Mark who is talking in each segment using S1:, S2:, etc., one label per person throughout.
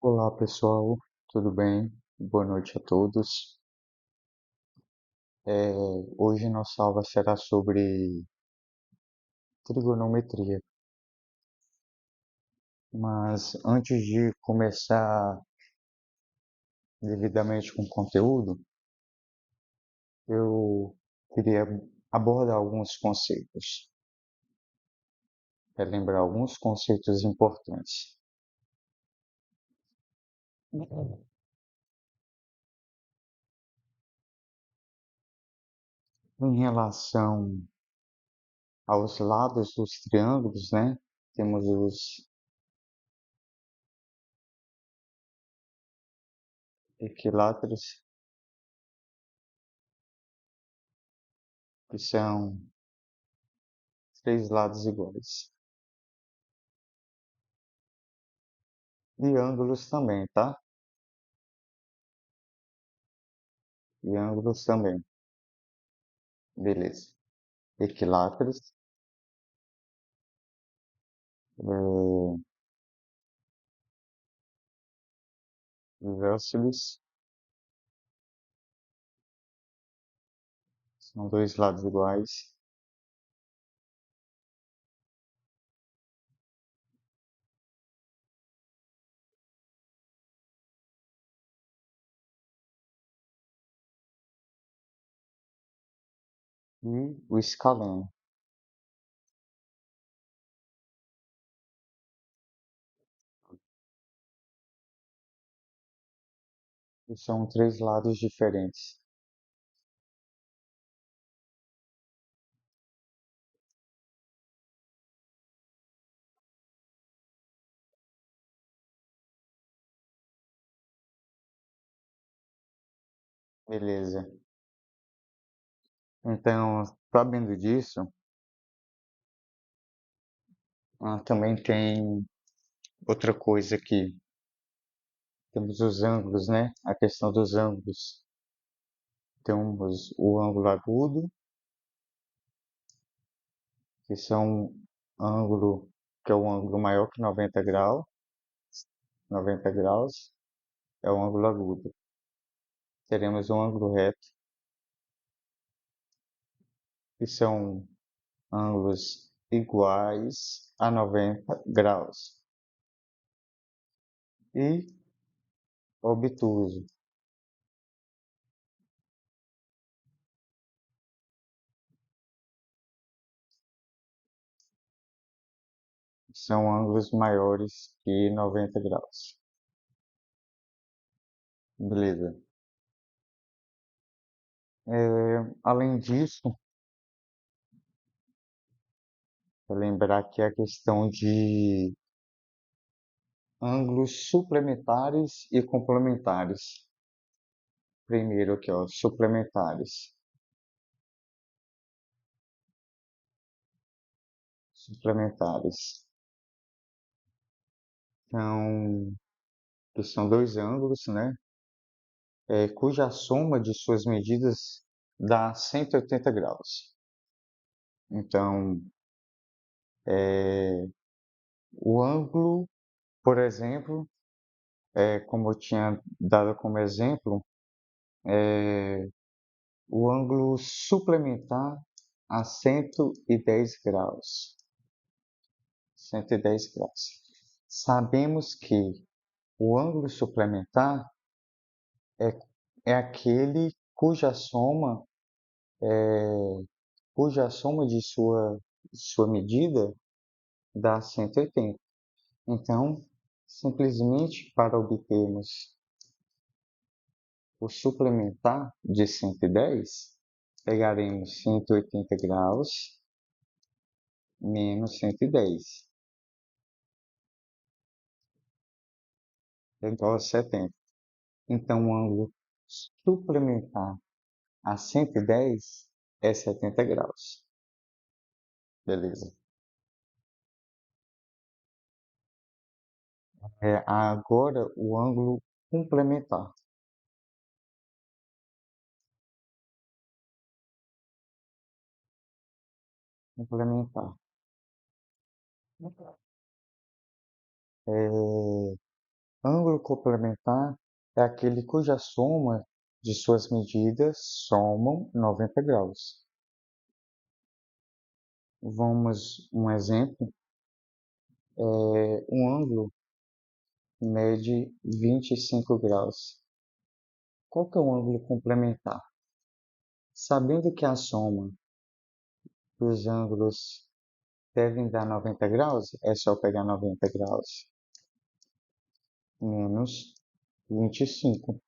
S1: Olá pessoal, tudo bem? Boa noite a todos. Hoje nossa aula será sobre trigonometria, mas antes de começar devidamente com o conteúdo, eu queria abordar alguns conceitos, relembrar alguns conceitos importantes. Em relação aos lados dos triângulos, né? Temos os equiláteros, que são três lados iguais. E ângulos também, tá? E ângulos também. Beleza. Equiláteros, isósceles, são dois lados iguais. E o escaleno, que são três lados diferentes. Beleza. Então, sabendo disso, também tem outra coisa aqui. Temos os ângulos, né? A questão dos ângulos. Temos o ângulo agudo, que são ângulo que é um ângulo maior que 90 graus. 90 graus é o ângulo agudo. Teremos um ângulo reto, que são ângulos iguais a 90 graus. E obtuso, são ângulos maiores que 90 graus. Beleza. Além disso, vou lembrar que a questão de ângulos suplementares e complementares. Primeiro aqui, ó, suplementares. Suplementares. Então, que são dois ângulos, né? Cuja soma de suas medidas dá 180 graus. Então, o ângulo, por exemplo, como eu tinha dado como exemplo, o ângulo suplementar a 110 graus. 110 graus. Sabemos que o ângulo suplementar é, é aquele cuja soma de sua medida dá 180. Então, simplesmente para obtermos o suplementar de 110, pegaremos 180 graus menos 110, é igual a 70. Então, o ângulo suplementar a 110 é 70 graus. Beleza. Agora, o ângulo complementar. Complementar. É, ângulo ângulo complementar é aquele cuja soma de suas medidas somam 90 graus. Vamos, um exemplo, um ângulo mede 25 graus. Qual que é o ângulo complementar? Sabendo que a soma dos ângulos devem dar 90 graus, é só pegar 90 graus menos 25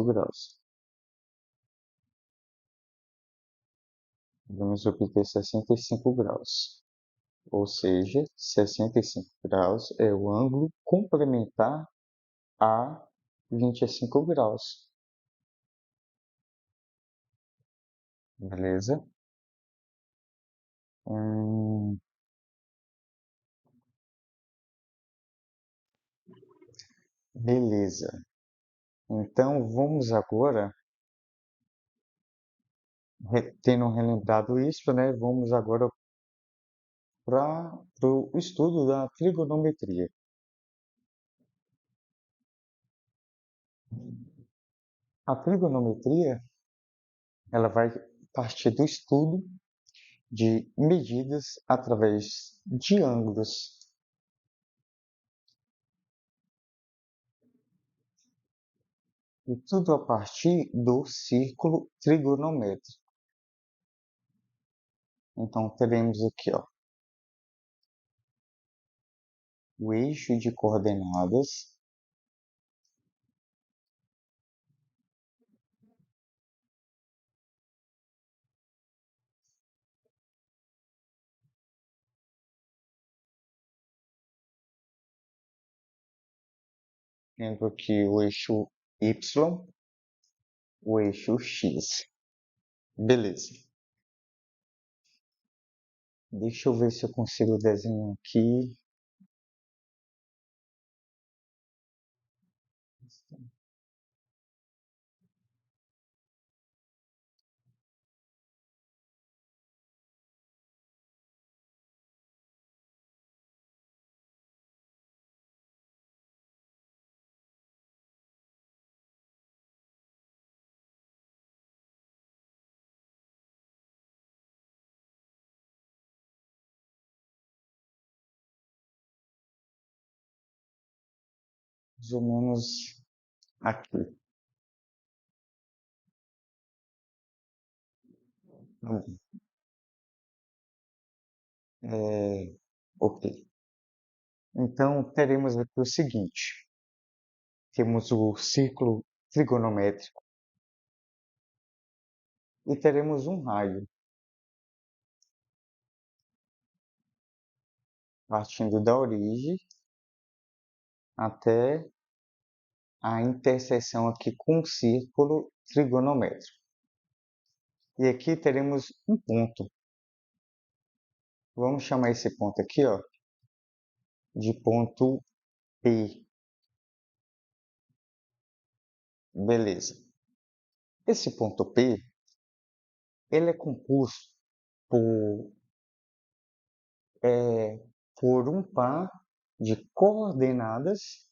S1: graus. Vamos obter 65 graus. Ou seja, 65 graus é o ângulo complementar a 25 graus. Beleza? Beleza. Então, vamos agora, tendo relembrado isso, né? Vamos agora para o estudo da trigonometria. A trigonometria, ela vai partir do estudo de medidas através de ângulos. E tudo a partir do círculo trigonométrico. Então, teremos aqui, ó, o eixo de coordenadas tendo aqui o eixo Y, o eixo X. Beleza. Deixa eu ver se eu consigo desenhar aqui. Mais ou menos aqui. Ok. Então, teremos aqui o seguinte. Temos o círculo trigonométrico e teremos um raio partindo da origem até a interseção aqui com o círculo trigonométrico. E aqui teremos um ponto. Vamos chamar esse ponto aqui, ó, de ponto P. Beleza. Esse ponto P, ele é composto por, por um par de coordenadas,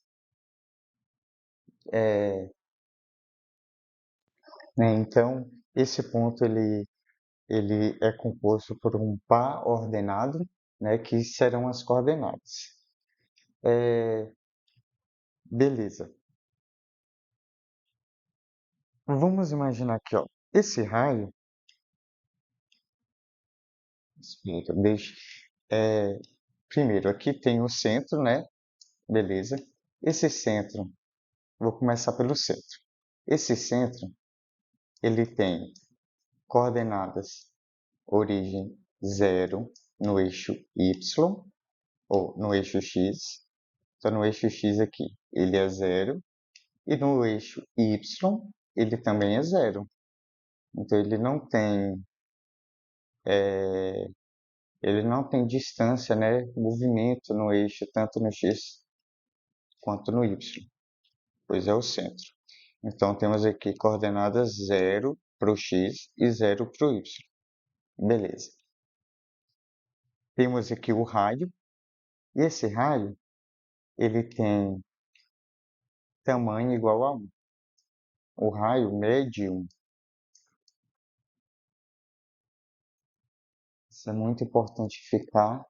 S1: né? Então, esse ponto ele é composto por um par ordenado, né, que serão as coordenadas. Beleza. Vamos imaginar aqui, ó, esse raio, deixa, primeiro aqui tem o centro, né? Beleza. Esse centro, vou começar pelo centro. Esse centro, ele tem coordenadas origem 0 no eixo Y, ou no eixo X. Então, no eixo X aqui, ele é 0. E no eixo Y, ele também é 0. Então, ele não tem distância, né, movimento no eixo, tanto no X quanto no Y, pois é o centro. Então, temos aqui coordenadas 0 para o X e 0 para o Y. Beleza. Temos aqui o raio, e esse raio, ele tem tamanho igual a 1. O raio mede 1. Isso é muito importante ficar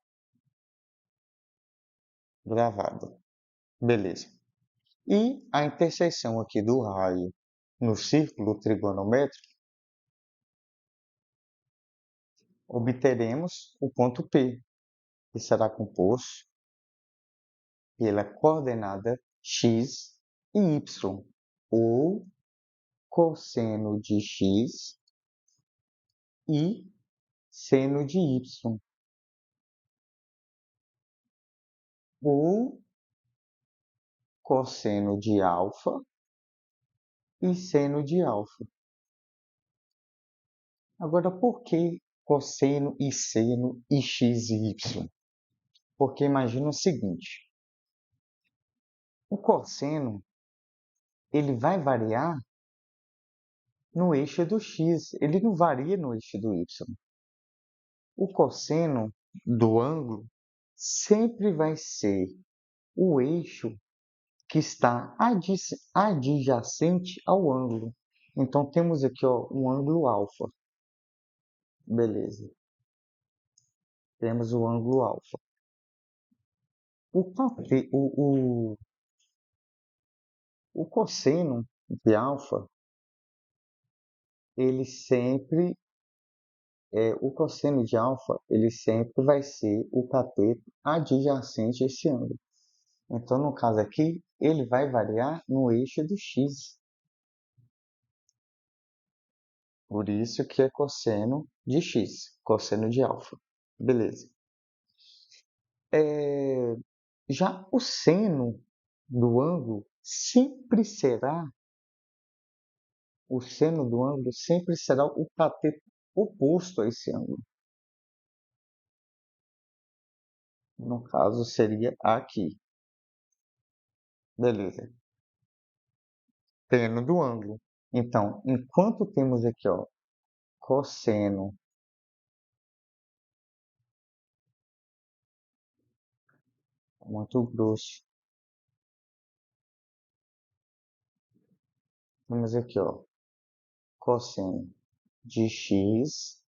S1: gravado. Beleza. E a interseção aqui do raio no círculo trigonométrico, obteremos o ponto P, que será composto pela coordenada x e y, ou cosseno de x e seno de y, ou cosseno de alfa e seno de alfa. Agora, por que cosseno e seno e x e y? Porque imagina o seguinte, o cosseno ele vai variar no eixo do x, ele não varia no eixo do y. O cosseno do ângulo sempre vai ser o eixo que está adjacente ao ângulo. Então, temos aqui ó, um ângulo alfa. Beleza. Temos o ângulo alfa. O cosseno de alfa, ele sempre o cosseno de alfa, ele sempre vai ser o cateto adjacente a esse ângulo. Então, no caso aqui, ele vai variar no eixo do x. Por isso que é cosseno de x, cosseno de alfa. Beleza. Já o seno do ângulo o seno do ângulo sempre será o cateto oposto a esse ângulo. No caso, seria aqui. Beleza. Seno do ângulo. Então, enquanto temos aqui, ó, cosseno muito grosso. Temos aqui, ó, cosseno de x,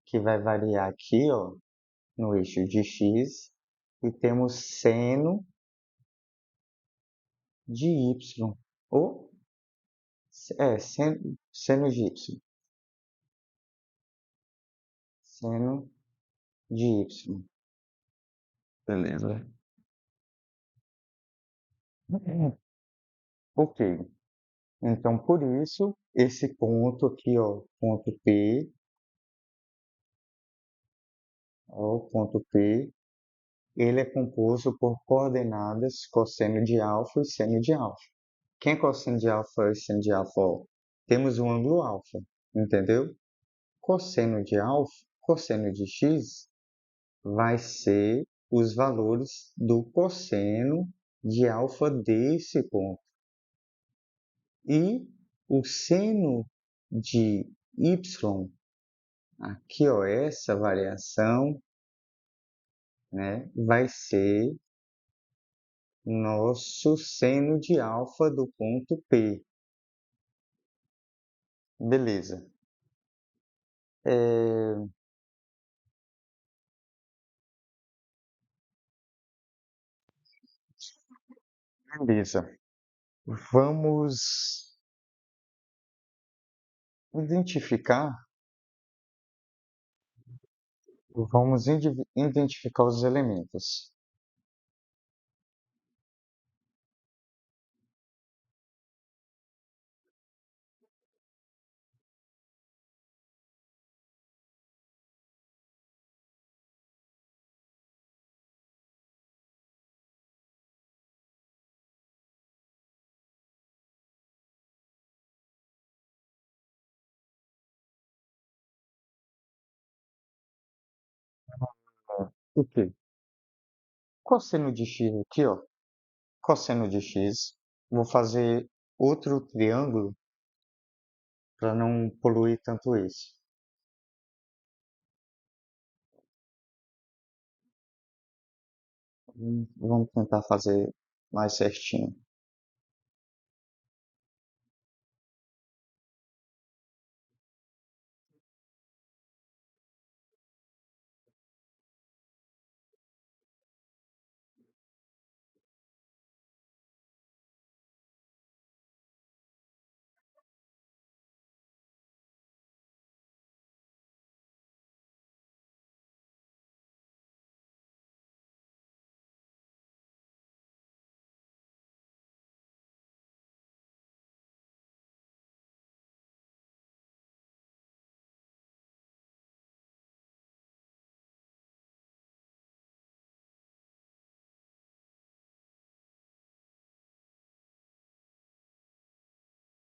S1: que vai variar aqui, ó, no eixo de x, e temos seno de y, ou seno de y, seno de y. Beleza. Ok. Então, por isso, esse ponto aqui, ó, ponto P, ó, ponto P, ele é composto por coordenadas cosseno de alfa e seno de alfa. Quem é cosseno de alfa e seno de alfa? Ó, temos um ângulo alfa, entendeu? Cosseno de alfa, cosseno de x, vai ser os valores do cosseno de alfa desse ponto. E o seno de y, aqui ó, essa variação, né, vai ser nosso seno de alfa do ponto P. Beleza. Beleza. Vamos identificar, identificar os elementos. Ok. Cosseno de x aqui, ó. Cosseno de x. Vou fazer outro triângulo para não poluir tanto esse. Vamos tentar fazer mais certinho.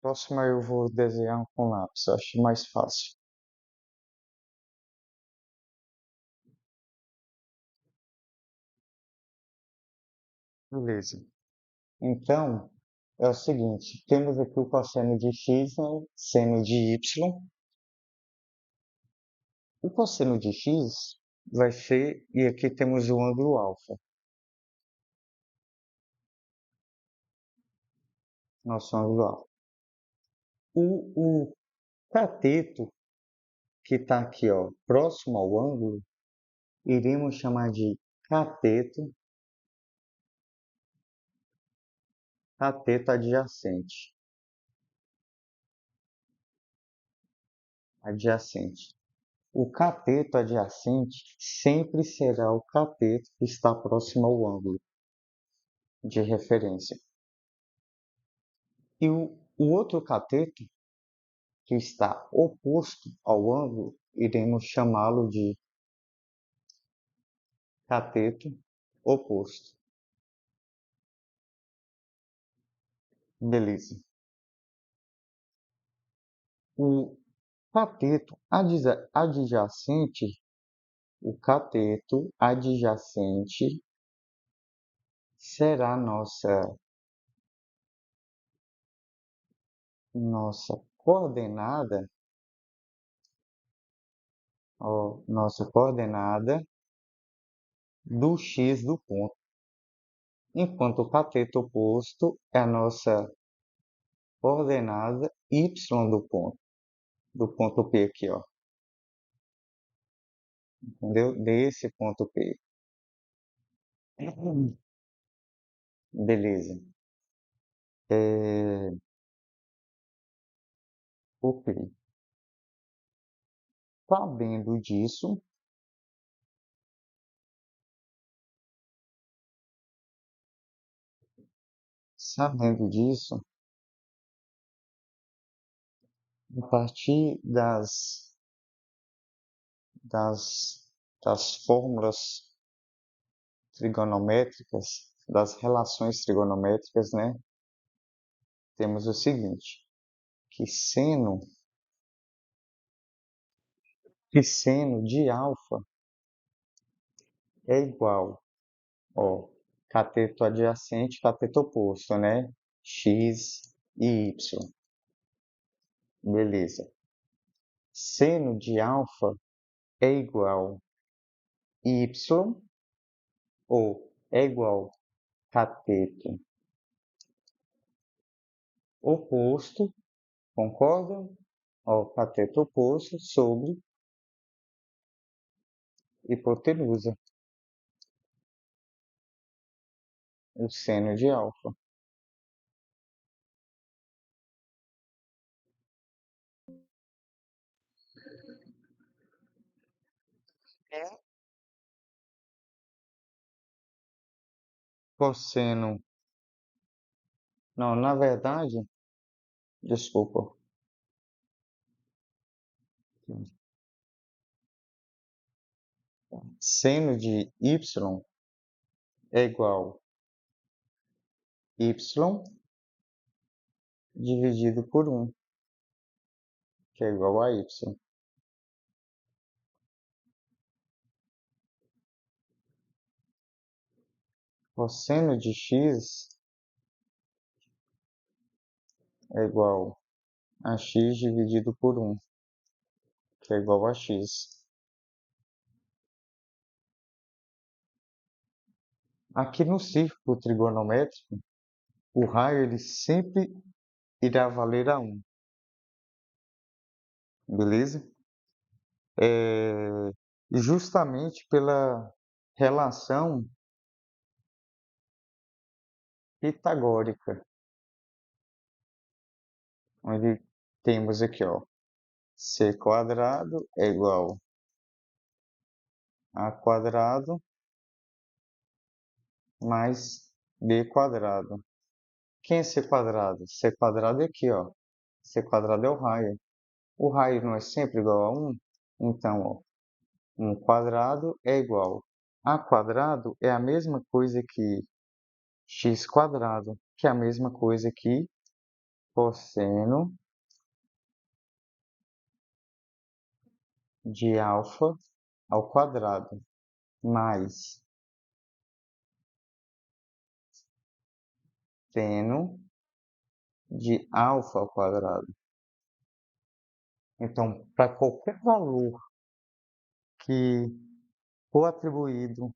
S1: Próximo eu vou desenhar com lápis, acho mais fácil. Beleza. Então, é o seguinte, temos aqui o cosseno de x, né? Seno de y. O cosseno de x vai ser, e aqui temos o ângulo alfa, nosso ângulo alfa. O cateto que está aqui, ó, próximo ao ângulo, iremos chamar de cateto, cateto adjacente. Adjacente. O cateto adjacente sempre será o cateto que está próximo ao ângulo de referência. E o outro cateto, que está oposto ao ângulo, iremos chamá-lo de cateto oposto. Beleza. O cateto adjacente, o cateto adjacente será nossa coordenada, ó, nossa coordenada do x do ponto, enquanto o cateto oposto é a nossa coordenada y do ponto P aqui, ó. Entendeu? Desse ponto P. Beleza. É... Ok. Sabendo disso, sabendo disso, a partir das, das fórmulas trigonométricas, das relações trigonométricas, né? Temos o seguinte, que seno de alfa é igual, ó, cateto adjacente, cateto oposto, né? X e Y. Beleza. Seno de alfa é igual Y ou é igual cateto oposto, concordam? Ó, cateto oposto sobre hipotenusa, o seno de alfa. É. Cosseno. Não, na verdade, desculpa. Seno de y é igual y dividido por 1, que é igual a y. Cosseno de x é igual a x dividido por 1, que é igual a x. Aqui no círculo trigonométrico, o raio ele sempre irá valer a um, beleza? É, justamente pela relação pitagórica, onde temos aqui, ó, c quadrado é igual a quadrado mais b quadrado. Quem é c quadrado? C quadrado é aqui, ó. C quadrado é o raio. O raio não é sempre igual a um. Então, ó, 1 quadrado é igual a quadrado é a mesma coisa que x quadrado, que é a mesma coisa que cosseno de alfa ao quadrado, mais seno de alfa ao quadrado. Então, para qualquer valor que for atribuído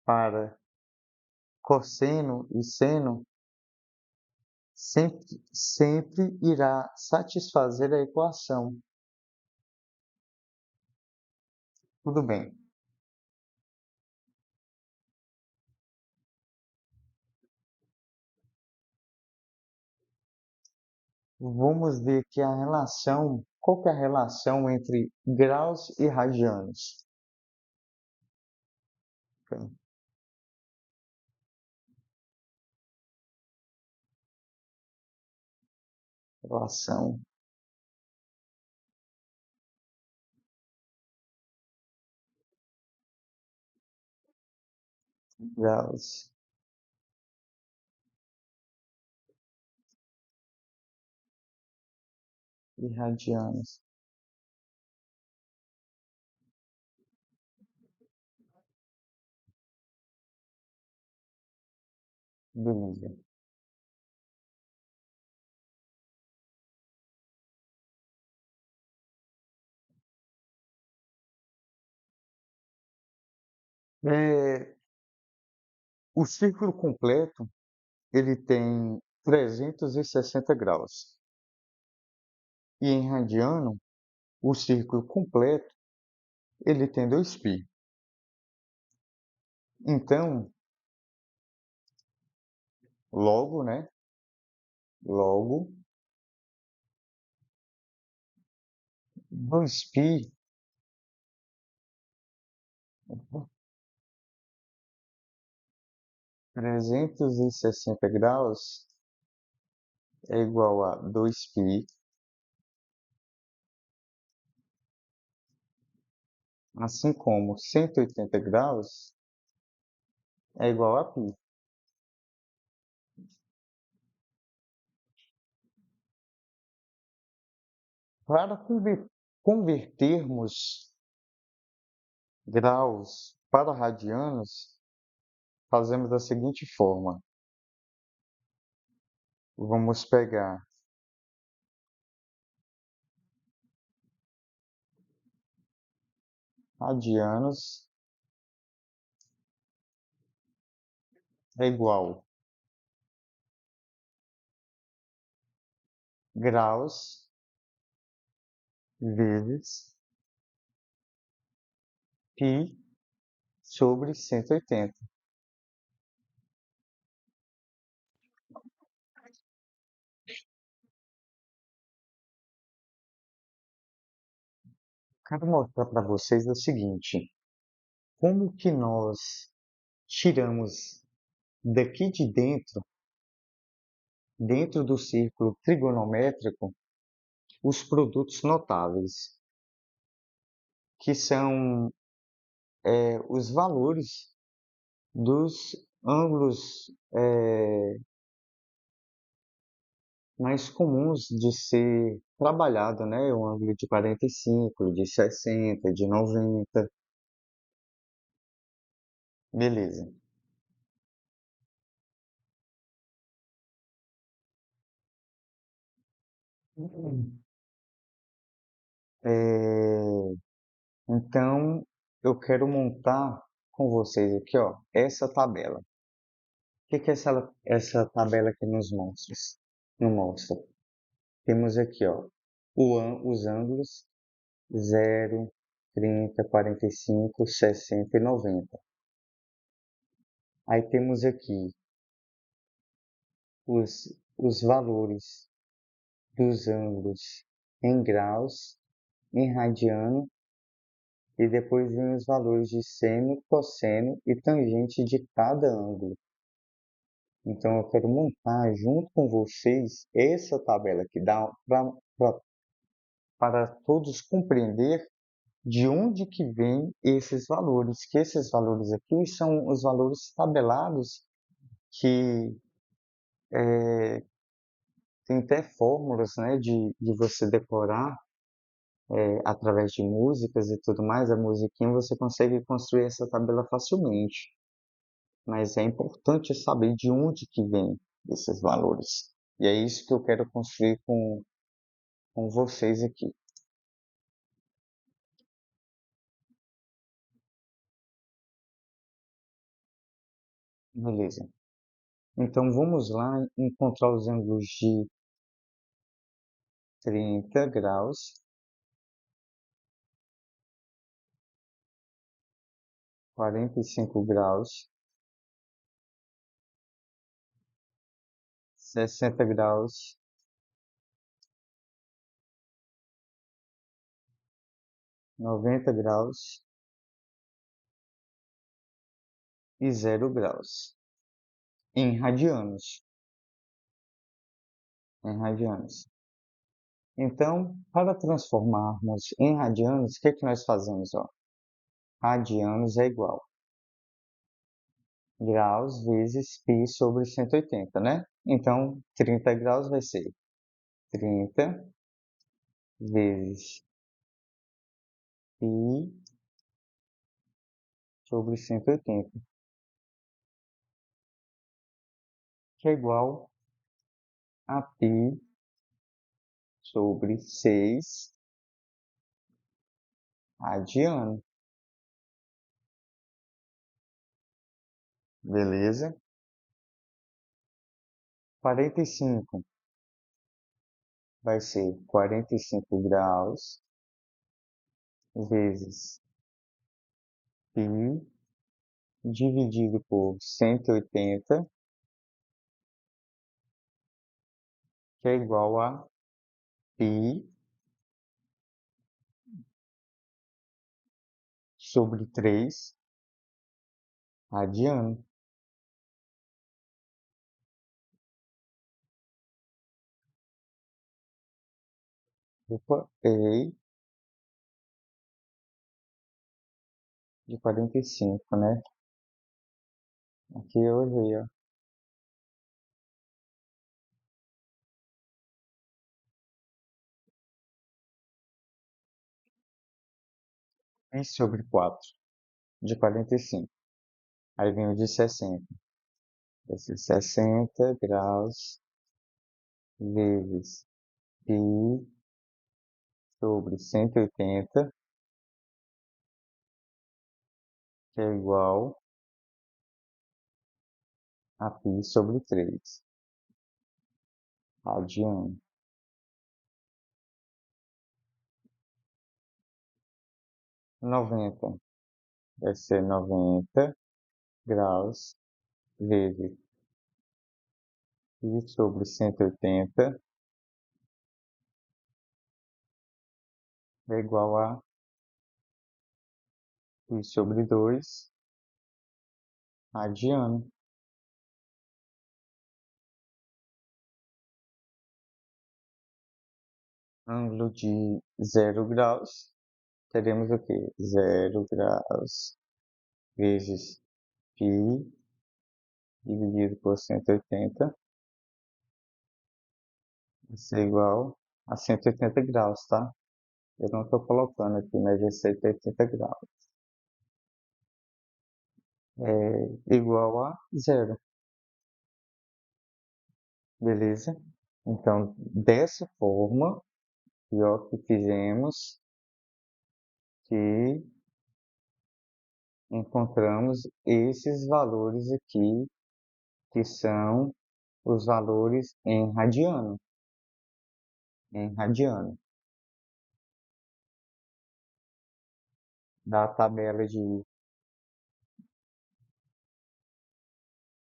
S1: para cosseno e seno, sempre irá satisfazer a equação. Tudo bem. Vamos ver aqui a relação. Qual que é a relação entre graus e radianos? Relação graus e radianos. Beleza. É, o círculo completo ele tem 360 graus. E em radiano, o círculo completo ele tem 2π. Então, logo, né? Logo, 2π 360 graus é igual a 2π, assim como 180 graus é igual a π. Para convertermos graus para radianos, fazemos da seguinte forma: vamos pegar radianos é igual graus vezes π sobre 180. Quero mostrar para vocês o seguinte: como que nós tiramos daqui de dentro, dentro do círculo trigonométrico, os produtos notáveis, que são os valores dos ângulos mais comuns de ser trabalhado, né? O ângulo de 45, de 60, de 90. Beleza. É, então, eu quero montar com vocês aqui, ó, essa tabela. O que é essa tabela que nos mostra? Não mostra. Temos aqui, ó, os ângulos 0, 30, 45, 60 e 90. Aí temos aqui os valores dos ângulos em graus, em radiano, e depois vem os valores de seno, cosseno e tangente de cada ângulo. Então eu quero montar junto com vocês essa tabela que dá para todos compreender de onde que vem esses valores, que esses valores aqui são os valores tabelados que tem até fórmulas, né, de você decorar através de músicas e tudo mais, a musiquinha você consegue construir essa tabela facilmente. Mas é importante saber de onde que vem esses valores. E é isso que eu quero construir com vocês aqui. Beleza. Então vamos lá encontrar os ângulos de 30 graus, 45 graus, 60 graus, 90 graus e 0 graus. Em radianos. Em radianos. Então, para transformarmos em radianos, o que que nós fazemos? Ó? Radianos é igual graus vezes π sobre 180, né? Então, 30 graus vai ser 30 vezes π sobre 180, que é igual a π sobre 6 radiano. Beleza? 45 vai ser 45 graus vezes π dividido por 180, que é igual a π sobre 3 radiano. Opa, errei de 45, né? Aqui eu errei, ó. Π sobre 4 de 45. Aí vem o de 60. Vai ser 60 graus vezes π sobre 180, que é igual a π sobre 3 radiano. 90 vai ser 90 graus vezes π sobre 180 é igual a π sobre 2 radiano. Ângulo de 0 graus, teremos o quê? 0 graus vezes π dividido por 180 vai ser igual a 180 graus, tá? Eu não estou colocando aqui, mas é 180 graus. É igual a zero, beleza? Então, dessa forma, e ó, que fizemos que encontramos esses valores aqui, que são os valores em radiano, da tabela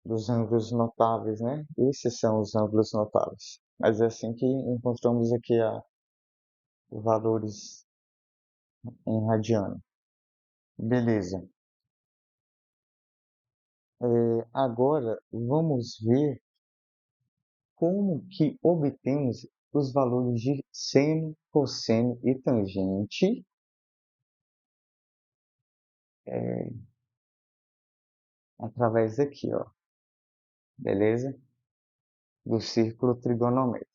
S1: dos ângulos notáveis, né? Esses são os ângulos notáveis. Mas é assim que encontramos aqui os valores em radiano. Beleza. Agora vamos ver como que obtemos os valores de seno, cosseno e tangente através daqui, ó, beleza? Do círculo trigonométrico.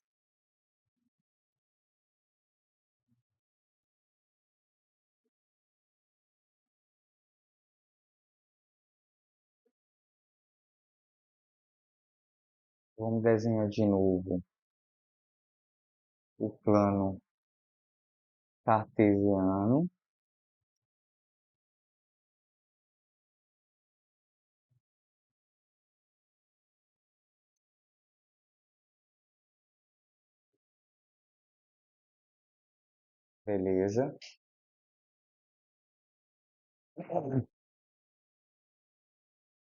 S1: Vamos desenhar de novo o plano cartesiano, beleza?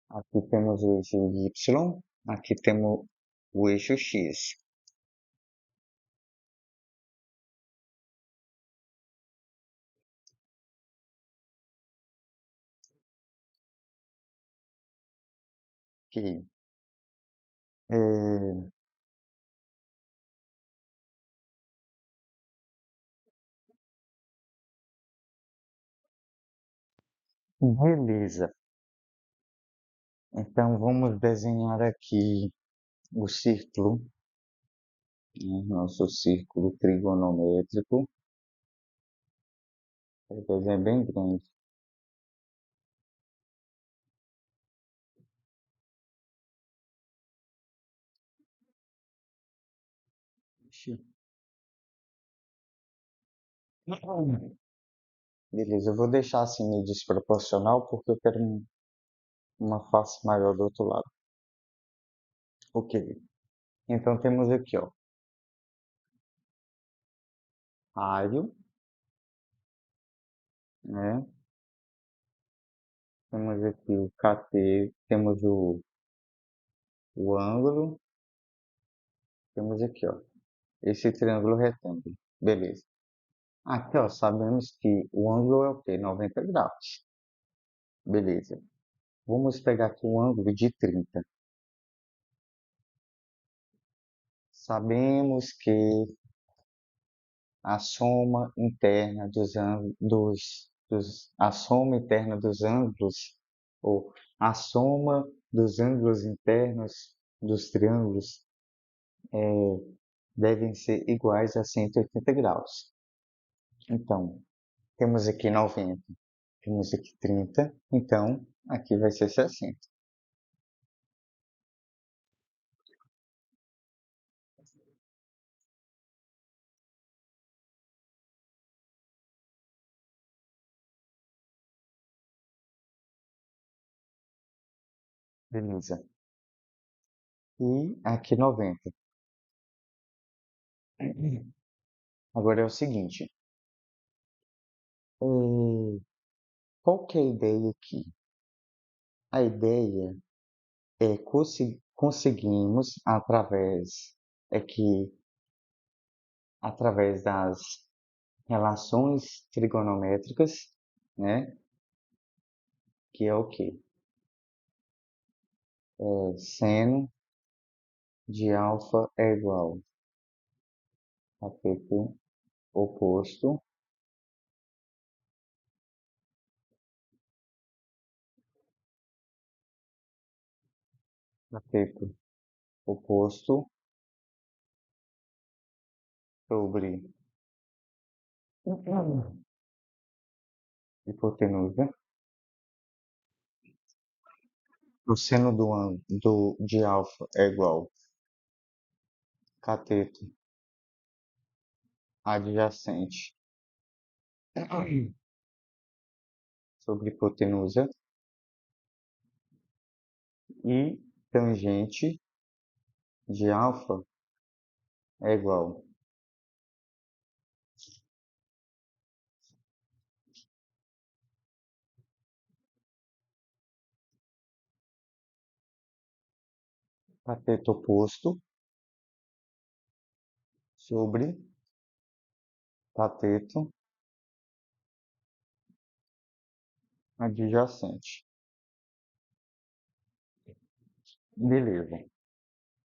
S1: Aqui temos o eixo Y, aqui temos o eixo X. Aqui. É, beleza. Então vamos desenhar aqui o círculo, né, nosso círculo trigonométrico. O desenho é bem grande. Ixi. Beleza, eu vou deixar assim meio desproporcional porque eu quero uma face maior do outro lado. Ok. Então temos aqui, ó, raio, né? Temos aqui o KT, temos o ângulo, temos aqui, ó, esse triângulo retângulo. Beleza. Aqui, ó, sabemos que o ângulo é o quê? 90 graus. Beleza. Vamos pegar aqui um ângulo de 30. Sabemos que a soma interna a soma interna dos ângulos, ou a soma dos ângulos internos dos triângulos devem ser iguais a 180 graus. Então, temos aqui 90, temos aqui 30, então aqui vai ser 60. Beleza. E aqui 90. Agora é o seguinte, qual que é a ideia aqui? A ideia é conseguimos que através das relações trigonométricas, né, que é o quê? Seno de alfa é igual a cateto oposto cateto oposto sobre hipotenusa. O seno de alfa é igual a cateto adjacente sobre hipotenusa e tangente de alfa é igual a cateto oposto sobre cateto adjacente. Beleza.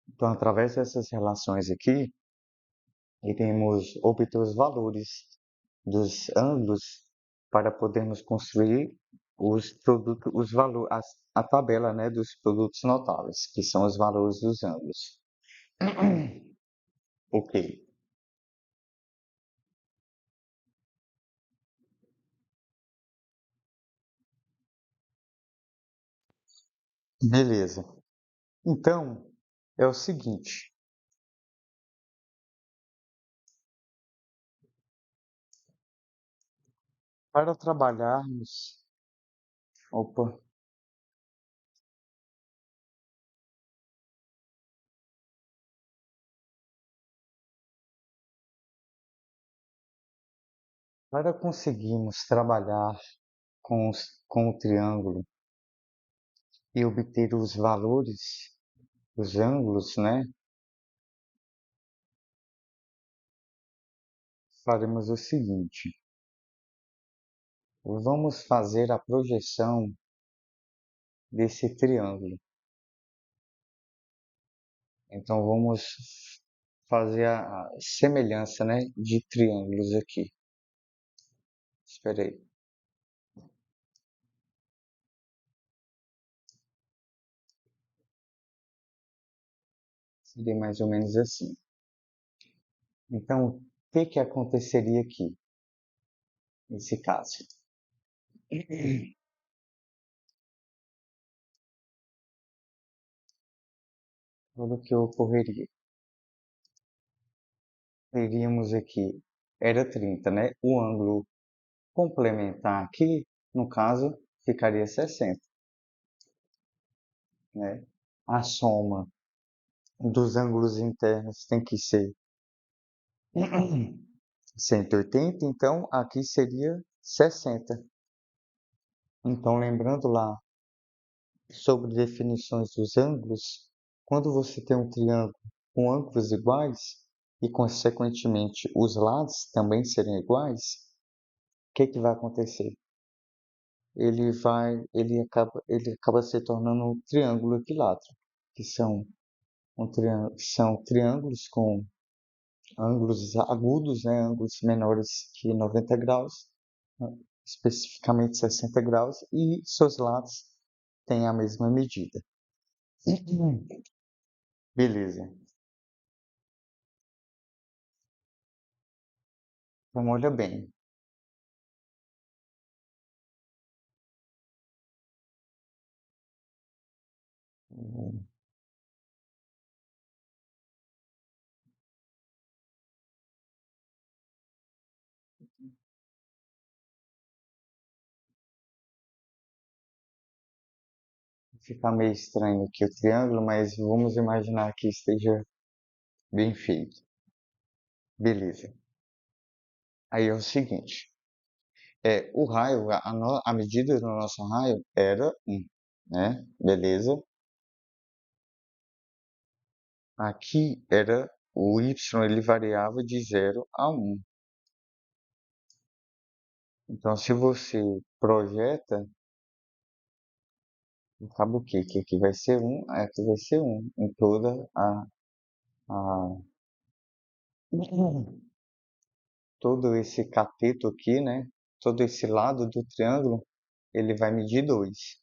S1: Então, através dessas relações aqui, iremos obter os valores dos ângulos para podermos construir os produtos, a tabela, né, dos produtos notáveis, que são os valores dos ângulos. Ok, beleza. Então, é o seguinte, para trabalharmos, opa, para conseguirmos trabalhar com o triângulo e obter os valores, os ângulos, né, faremos o seguinte, vamos fazer a projeção desse triângulo. Então vamos fazer a semelhança, né, de triângulos aqui. Espera aí. Seria mais ou menos assim. Então, o que aconteceria aqui, nesse caso? Tudo que ocorreria. Teríamos aqui, era 30, né? O ângulo complementar aqui, no caso, ficaria 60, né? A soma dos ângulos internos tem que ser 180, então aqui seria 60. Então, lembrando lá sobre definições dos ângulos, quando você tem um triângulo com ângulos iguais e, consequentemente, os lados também serem iguais, o que vai acontecer? Ele acaba se tornando um triângulo equilátero, que são triângulos com ângulos agudos, né, ângulos menores que 90 graus, especificamente 60 graus, e seus lados têm a mesma medida. Beleza. Então, olha bem. Fica meio estranho aqui o triângulo, mas vamos imaginar que esteja bem feito. Beleza. Aí é o seguinte, o raio, a medida do nosso raio era 1, né? Beleza. Aqui era o y, ele variava de 0 a 1. Então, se você projeta, acaba o quê? Que aqui vai ser 1, aqui vai ser 1 em toda a todo esse cateto aqui, né? Todo esse lado do triângulo, ele vai medir 2.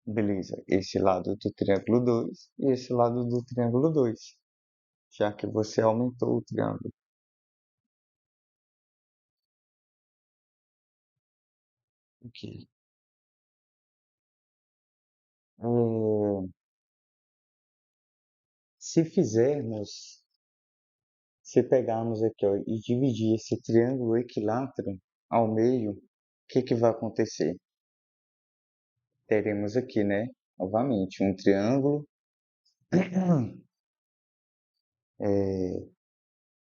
S1: Beleza, esse lado do triângulo 2 e esse lado do triângulo 2, já que você aumentou o triângulo. Ok. É, se fizermos, se pegarmos aqui ó, e dividir esse triângulo equilátero ao meio, que vai acontecer? Teremos aqui, né, novamente, um triângulo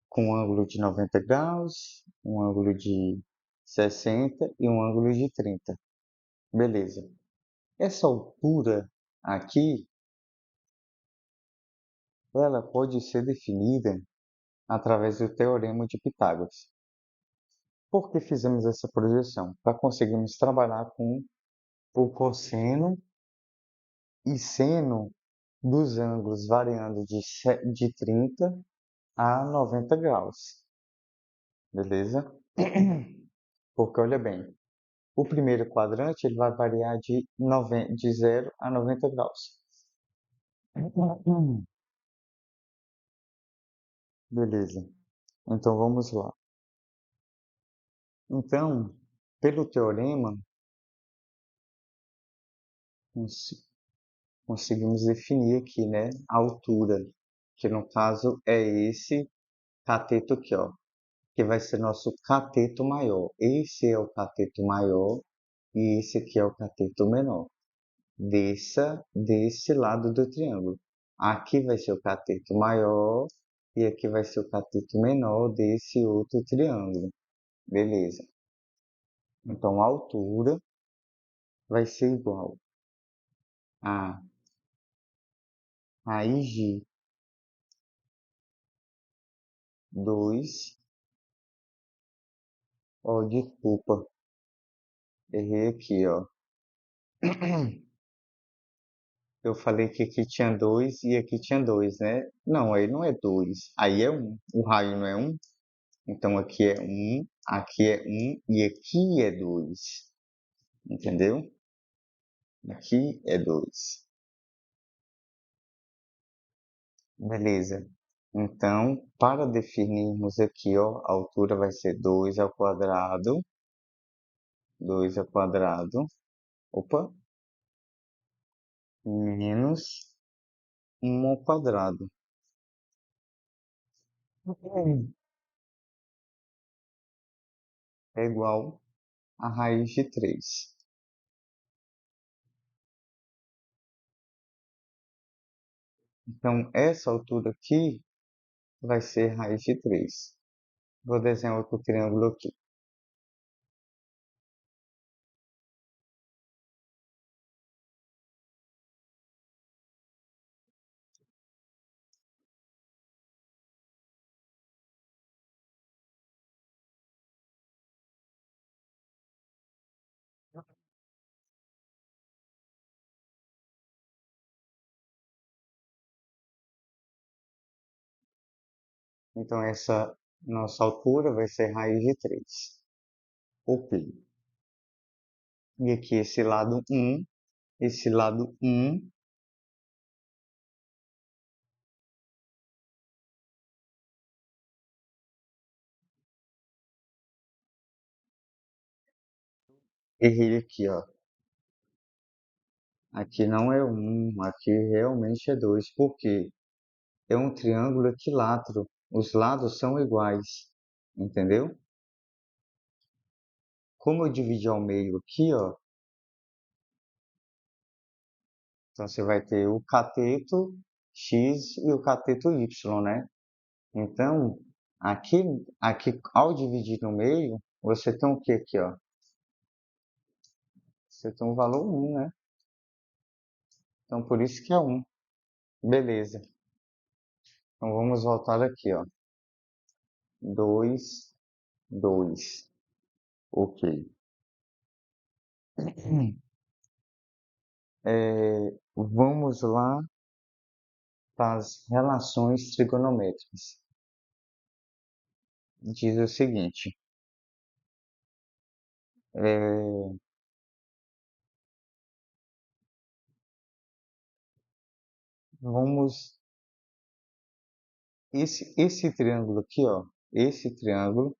S1: com um ângulo de 90 graus, um ângulo de 60 e um ângulo de 30. Beleza. Essa altura aqui, ela pode ser definida através do Teorema de Pitágoras. Por que fizemos essa projeção? Para conseguirmos trabalhar com o cosseno e seno dos ângulos variando de 30 a 90 graus. Beleza? Porque olha bem, o primeiro quadrante ele vai variar de 0 a 90 graus. Beleza. Então vamos lá. Então, pelo teorema, conseguimos definir aqui, né, a altura, que no caso é esse cateto aqui, ó, que vai ser nosso cateto maior. Esse é o cateto maior e esse aqui é o cateto menor. Desse lado do triângulo. Aqui vai ser o cateto maior e aqui vai ser o cateto menor desse outro triângulo. Beleza. Então, a altura vai ser igual a raiz de 2. Ó, desculpa, errei aqui, ó. Eu falei que aqui tinha 2 e aqui tinha 2, né? Não, aí não é 2. Aí é 1. O raio não é 1. Então aqui é 1, aqui é 1 e aqui é 2. Entendeu? Aqui é 2. Beleza. Então, para definirmos aqui, ó, a altura vai ser 2 ao quadrado. 2 ao quadrado. Opa. Menos 1 ao quadrado. É igual a raiz de 3. Então, essa altura aqui vai ser raiz de 3. Vou desenhar outro triângulo aqui. Então, essa nossa altura vai ser raiz de 3. Ok. E aqui esse lado 1, esse lado 1, errei aqui, ó. Aqui não é 1, aqui realmente é 2. Por quê? É um triângulo equilátero. Os lados são iguais. Entendeu? Como eu dividi ao meio aqui, ó, então você vai ter o cateto X e o cateto Y, né? Então, aqui ao dividir no meio, você tem o que aqui, ó? Você tem um valor 1, né? Então, por isso que é 1. Beleza. Então, vamos voltar aqui, ó. 2, 2. Ok. Vamos lá para as relações trigonométricas. Diz o seguinte. É, vamos... Esse triângulo aqui, ó. Esse triângulo.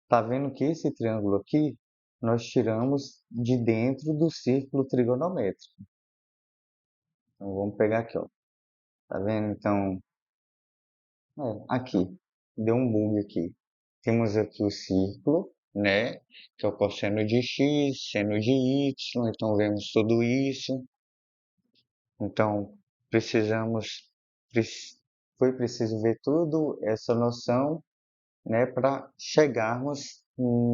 S1: Tá vendo que esse triângulo aqui nós tiramos de dentro do círculo trigonométrico. Então, vamos pegar aqui, ó. Tá vendo? Então, aqui. Deu um bug aqui. Temos aqui o círculo né? Que é o cosseno de x, seno de y, então vemos tudo isso. Então, precisamos, foi preciso ver tudo essa noção, né, para chegarmos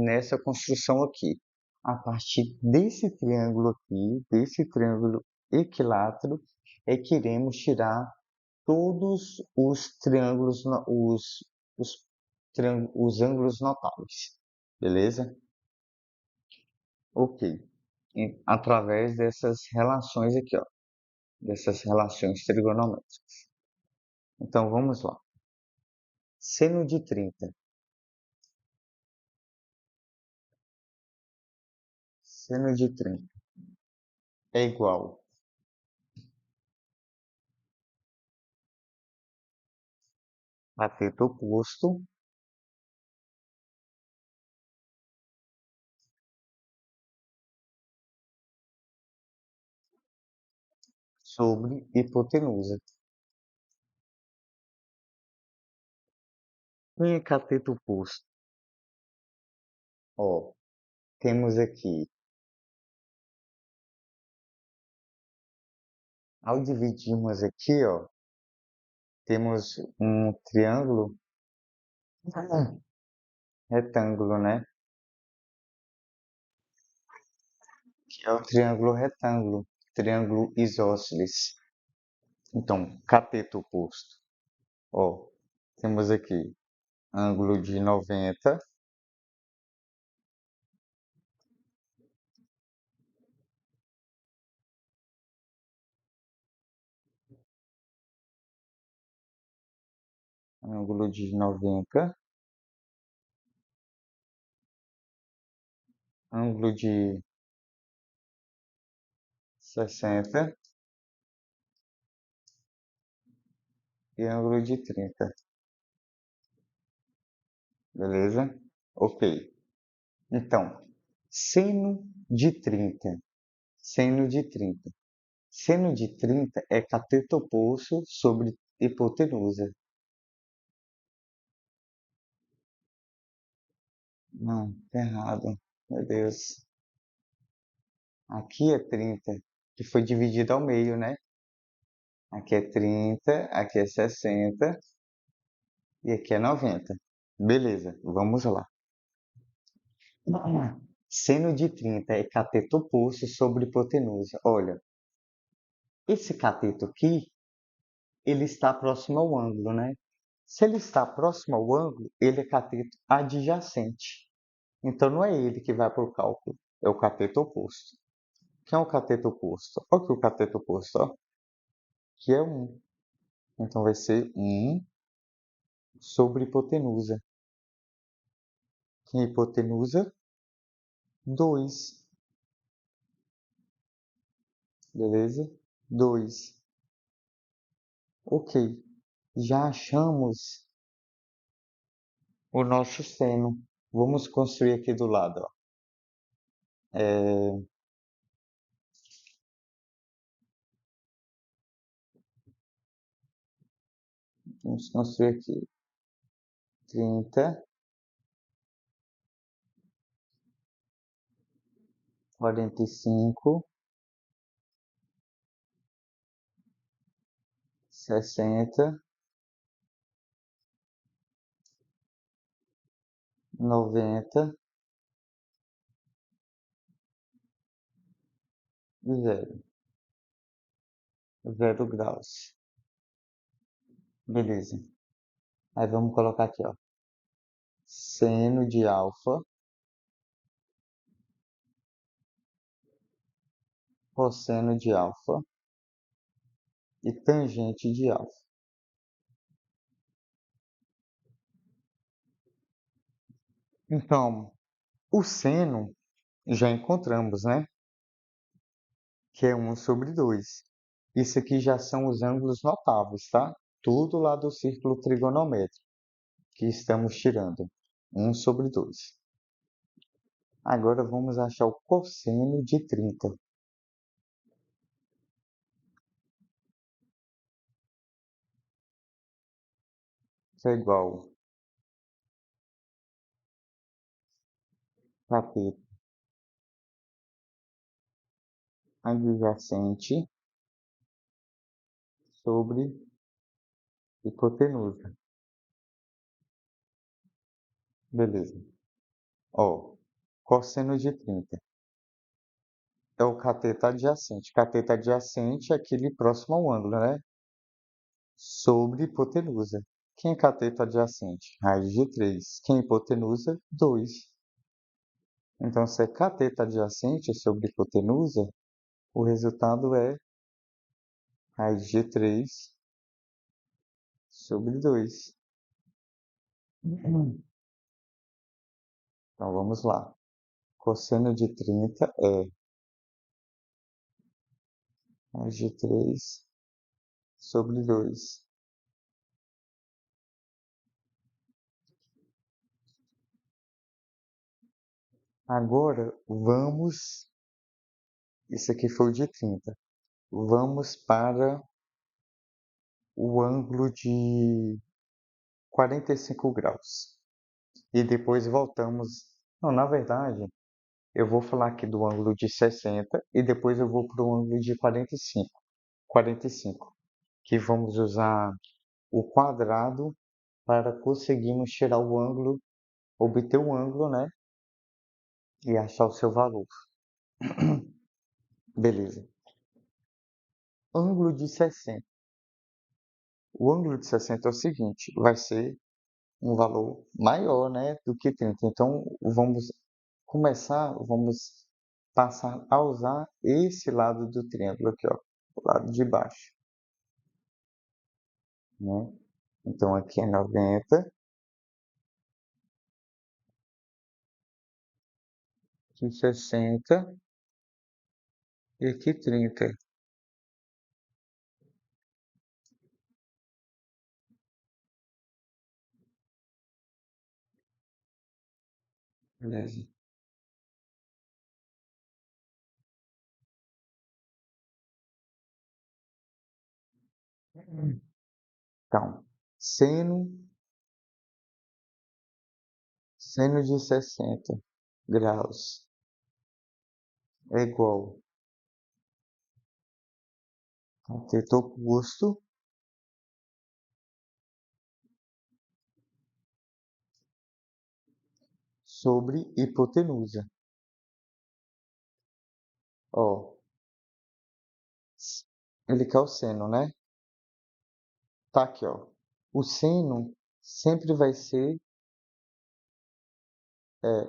S1: nessa construção aqui. A partir desse triângulo aqui, desse triângulo equilátero, é que iremos tirar todos os triângulos, os, os ângulos notáveis, beleza? Ok. Através dessas relações aqui, ó, dessas relações trigonométricas. Então vamos lá. Seno de 30. Seno de 30 é igual a θ oposto sobre hipotenusa. Quem é cateto oposto? Ó, temos aqui, ao dividirmos aqui, ó, temos um triângulo retângulo, né? Que é o triângulo retângulo, triângulo isósceles. Então, cateto oposto. Ó, temos aqui ângulo de 90, ângulo de 90, ângulo de 60 e ângulo de 30, beleza? Ok. Então, seno de 30, seno de 30. Seno de 30 é cateto oposto sobre hipotenusa. Não, tá errado. Meu Deus. Aqui é 30, que foi dividido ao meio, né? Aqui é 30, aqui é 60 e aqui é 90. Beleza, vamos lá. Seno de 30 é cateto oposto sobre hipotenusa. Olha, esse cateto aqui, ele está próximo ao ângulo, né? Se ele está próximo ao ângulo, ele é cateto adjacente. Então, não é ele que vai para o cálculo, é o cateto oposto. Quem é o cateto oposto? Olha aqui o cateto oposto, ó, que é 1. Então, vai ser 1 sobre hipotenusa. Quem é hipotenusa? 2. Beleza? 2. Ok. Já achamos o nosso seno. Vamos construir aqui do lado, ó. Vamos construir aqui 30, 45, 60, 90 e 0. 0 graus. Beleza. Aí vamos colocar aqui, ó. Seno de alfa, cosseno de alfa e tangente de alfa. Então, o seno já encontramos, né? Que é 1 sobre 2. Isso aqui já são os ângulos notáveis, tá? Tudo lá do círculo trigonométrico que estamos tirando. 1 sobre 2. Agora vamos achar o cosseno de 30. Que é igual cateto adjacente sobre hipotenusa. Beleza. Ó, cosseno de 30 é o cateto adjacente. Cateto adjacente é aquele próximo ao ângulo, né? Sobre hipotenusa. Quem é cateto adjacente? Raiz de 3. Quem é hipotenusa? 2. Então, se é cateto adjacente sobre hipotenusa, o resultado é raiz de 3 sobre 2. Então, vamos lá. Cosseno de 30 é raiz de 3 sobre 2. Agora, vamos... Isso aqui foi o de 30. Vamos para o ângulo de 45 graus. E depois voltamos. Não, na verdade, eu vou falar aqui do ângulo de 60 e depois eu vou para o ângulo de 45. 45, que vamos usar o quadrado para conseguirmos tirar o ângulo, obter o ângulo, né? E achar o seu valor. Beleza. Ângulo de 60. O ângulo de 60 é o seguinte, vai ser um valor maior, né, do que 30. Então, vamos passar a usar esse lado do triângulo aqui, ó, o lado de baixo, né? Então, aqui é 90, aqui 60 e aqui 30. Beleza. Então, seno de 60 graus é igual a teto oposto sobre hipotenusa. Ó, ele quer o seno, né? Tá aqui, ó. O seno sempre vai ser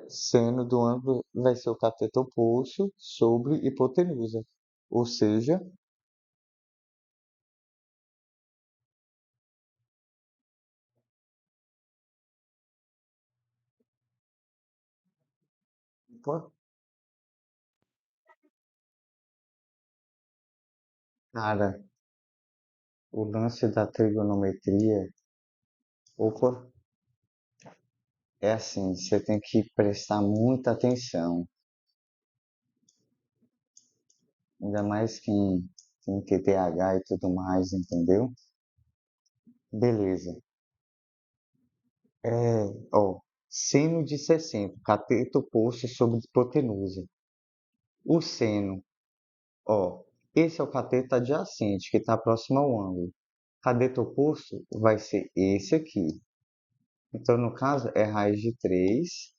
S1: seno do ângulo vai ser o cateto oposto sobre hipotenusa. Ou seja, pô, cara, o lance da trigonometria, opa, é assim, você tem que prestar muita atenção. Ainda mais quem tem TDAH e tudo mais, entendeu? Beleza. Ó, seno de 60, cateto oposto sobre hipotenusa. O seno, ó, esse é o cateto adjacente, que está próximo ao ângulo. Cateto oposto vai ser esse aqui. Então, no caso, é raiz de 3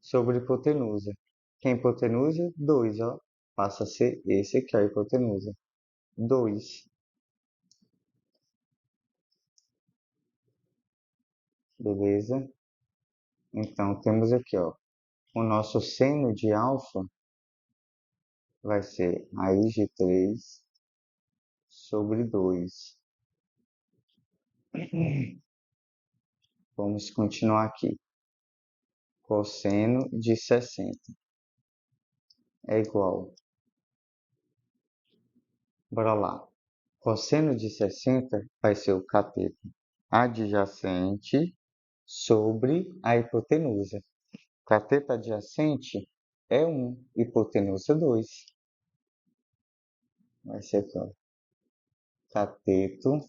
S1: sobre hipotenusa. Que é hipotenusa? 2, ó. Passa a ser esse aqui, a hipotenusa. 2. Beleza? Então, temos aqui, ó. O nosso seno de alfa vai ser raiz de 3 sobre 2. Vamos continuar aqui. Cosseno de 60 é igual. Bora lá. Cosseno de 60 vai ser o cateto adjacente sobre a hipotenusa. Cateto adjacente é 1, hipotenusa 2. Vai ser aqui, ó. Cateto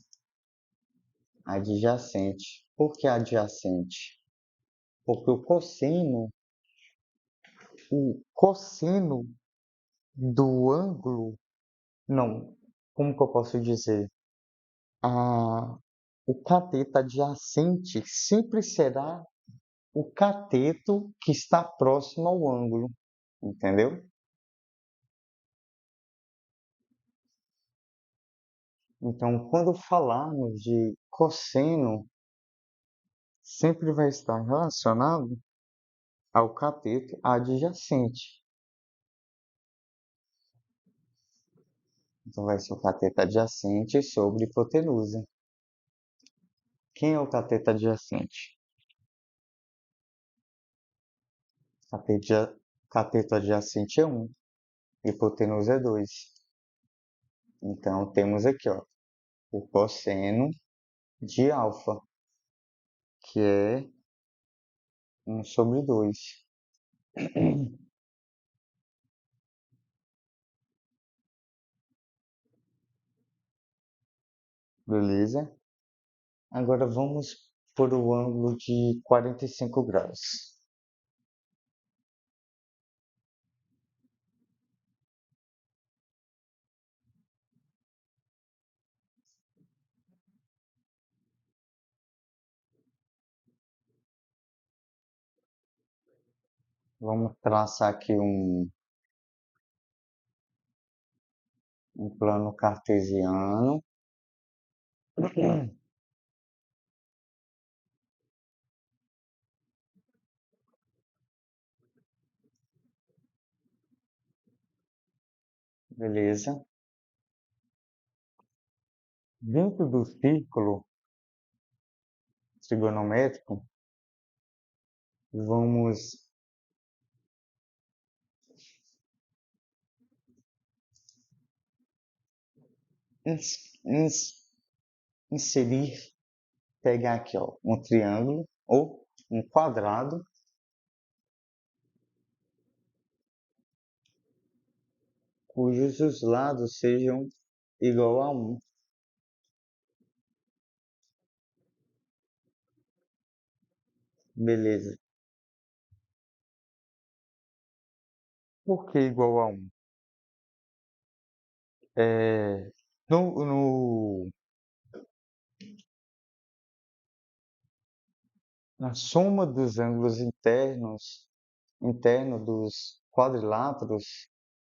S1: adjacente. Por que adjacente? Porque o cosseno do ângulo, não, como que eu posso dizer? A, o cateto adjacente sempre será o cateto que está próximo ao ângulo, entendeu? Então, quando falarmos de cosseno, sempre vai estar relacionado ao cateto adjacente. Então, vai ser o cateto adjacente sobre hipotenusa. Quem é o cateto adjacente? Cateto adjacente é 1, hipotenusa é 2. Então, temos aqui, ó, o cosseno de alfa, que é 1/2. Beleza? Agora vamos por o ângulo de 45 graus. Vamos traçar aqui um plano cartesiano. Beleza? Dentro do círculo trigonométrico, vamos inserir, pegar aqui, ó, um triângulo ou um quadrado cujos os lados sejam igual a 1. Beleza. Por que igual a 1? É, no, no, na soma dos ângulos interno dos quadriláteros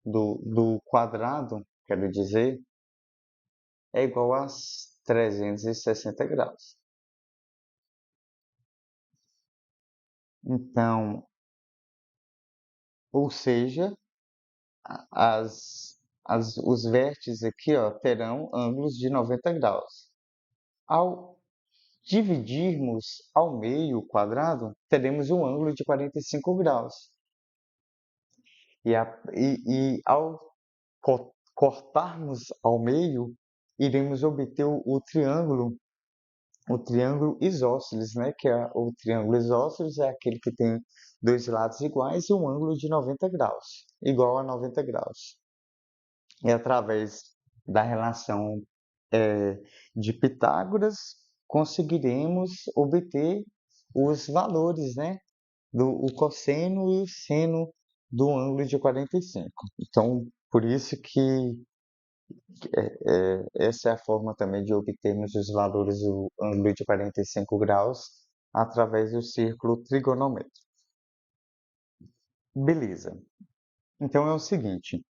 S1: do quadrado, quero dizer, é igual a 360 graus. Então, ou seja, os vértices aqui, ó, terão ângulos de 90 graus. Ao dividirmos ao meio o quadrado, teremos um ângulo de 45 graus. E ao cortarmos ao meio, iremos obter o triângulo isósceles, né? O triângulo isósceles é aquele que tem dois lados iguais e um ângulo de 90 graus, igual a 90 graus. E através da relação de Pitágoras, conseguiremos obter os valores, né? O cosseno e o seno do ângulo de 45. Então, por isso que essa é a forma também de obtermos os valores do ângulo de 45 graus através do círculo trigonométrico. Beleza. Então é o seguinte: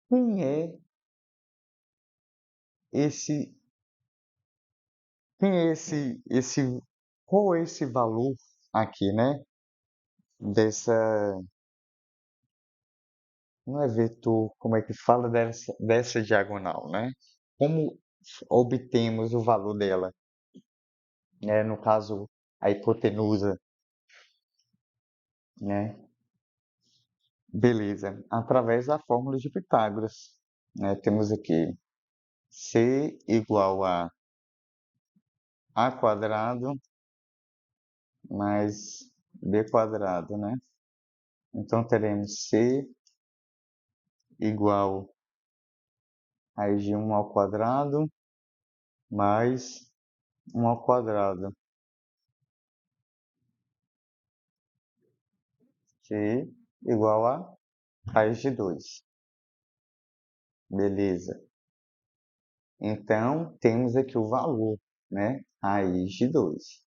S1: quem é esse, quem é qual é esse valor aqui, né? Dessa, não é vetor, como é que fala dessa diagonal, né? Como obtemos o valor dela, né? No caso, a hipotenusa, né? Beleza, através da fórmula de Pitágoras, né? Temos aqui C igual a A quadrado mais B quadrado, né? Então teremos C igual a raiz de 1 ao quadrado mais 1 ao quadrado, que igual a raiz de 2. Beleza. Então, temos aqui o valor, né? Raiz de 2.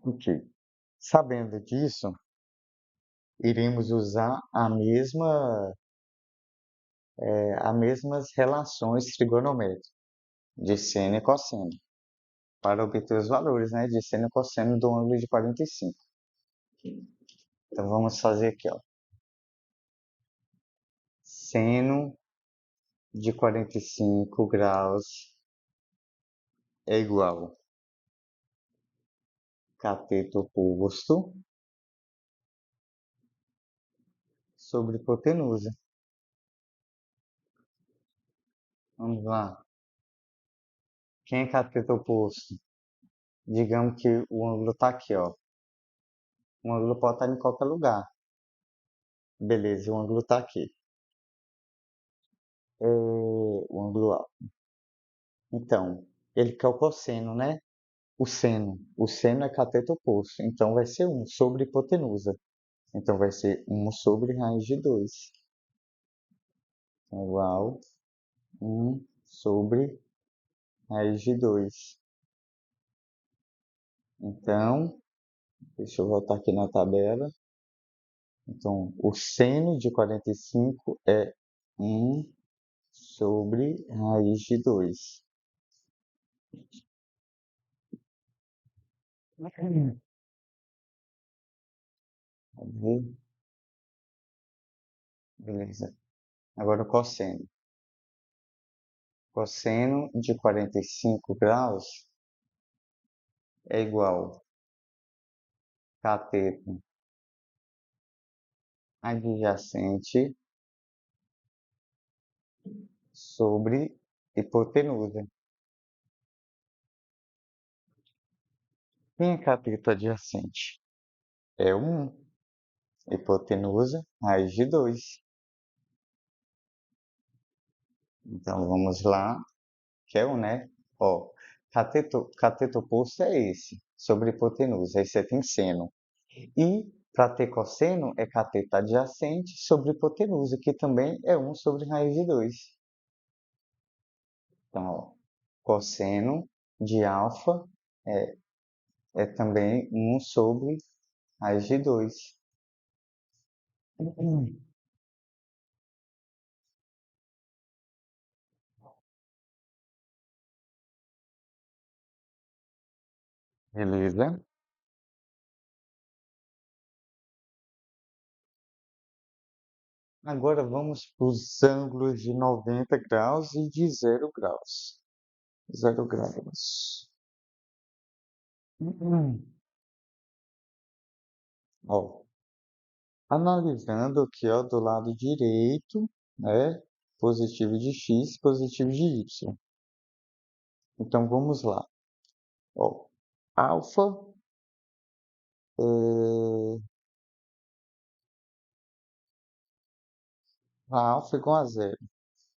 S1: Ok. Sabendo disso, iremos usar as mesmas relações trigonométricas de seno e cosseno para obter os valores, né, de seno e cosseno do ângulo de 45. Então vamos fazer aqui, ó. Seno de 45 graus é igual a cateto oposto sobre hipotenusa. Vamos lá. Quem é cateto oposto? Digamos que o ângulo está aqui, ó. O ângulo pode estar em qualquer lugar. Beleza, o ângulo está aqui. O ângulo A. Então, ele quer o cosseno, né? O seno. O seno é cateto oposto. Então, vai ser 1 sobre hipotenusa. Então, vai ser 1 sobre raiz de 2. Então, igual 1 sobre raiz de 2. Então, deixa eu voltar aqui na tabela. Então, o seno de 45 é 1 sobre raiz de 2. Beleza. Agora o cosseno. Cosseno de 45 graus é igual a cateto adjacente sobre hipotenusa. Quem é cateto adjacente? É 1. Hipotenusa, raiz de 2. Então, vamos lá, que é 1, né? Ó, cateto oposto é esse, sobre hipotenusa. Aí você tem seno. E, para ter cosseno, é cateto adjacente sobre hipotenusa, que também é 1 sobre raiz de 2. Então, ó, cosseno de alfa é também 1 sobre raiz de 2. Beleza? Agora vamos para os ângulos de 90 graus e de 0 graus. 0 graus. Ó, analisando aqui, ó, do lado direito, né? Positivo de x, positivo de y. Então vamos lá. Ó, alfa é alfa igual a 0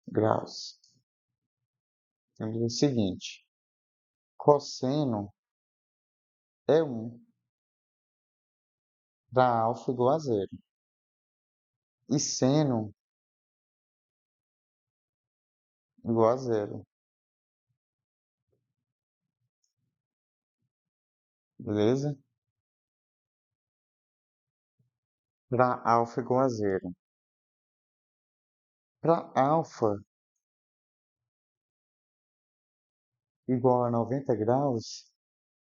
S1: graus. Temos o seguinte: cosseno é 1 para alfa igual a 0. E seno igual a 0. Beleza? Para alfa igual a 0. Para alfa igual a 90 graus,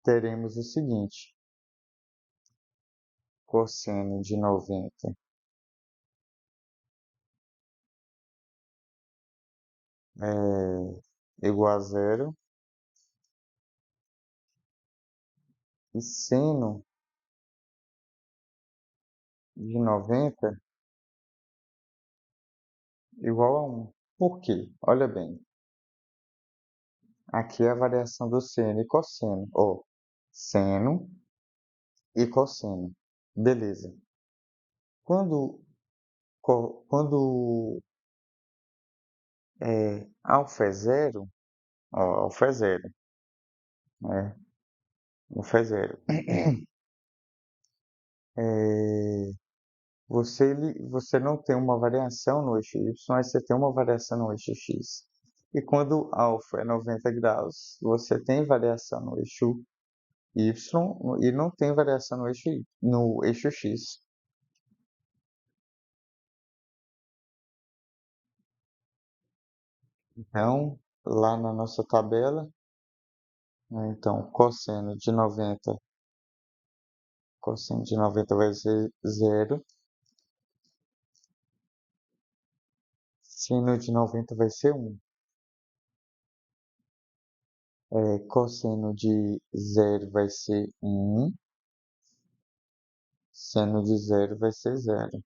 S1: teremos o seguinte: cosseno de 90 é igual a 0 e seno de 90 igual a 1. Por quê? Olha bem, aqui é a variação do seno e cosseno. Ó, seno e cosseno. Beleza. Quando Alfa é zero, ó, alfa é zero, né? Alfa é zero. É, você não tem uma variação no eixo Y, mas você tem uma variação no eixo X. E quando alfa é 90 graus, você tem variação no eixo Y e não tem variação no eixo X. Então, lá na nossa tabela, né, então cosseno de 90 vai ser zero, seno de 90 vai ser um, cosseno de zero vai ser um, seno de zero vai ser zero.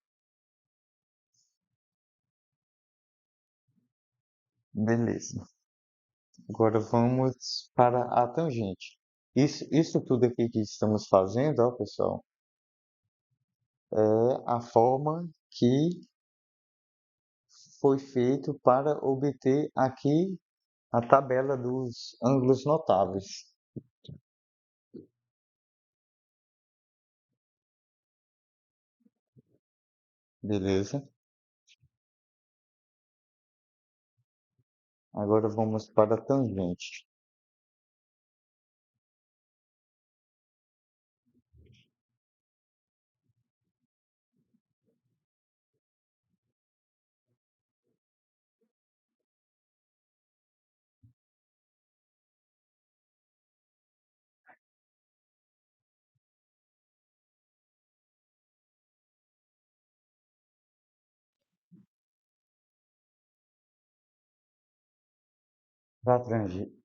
S1: Beleza. Agora vamos para a tangente. Isso tudo aqui que estamos fazendo, ó, pessoal, é a forma que foi feito para obter aqui a tabela dos ângulos notáveis. Beleza? Agora vamos para a tangente.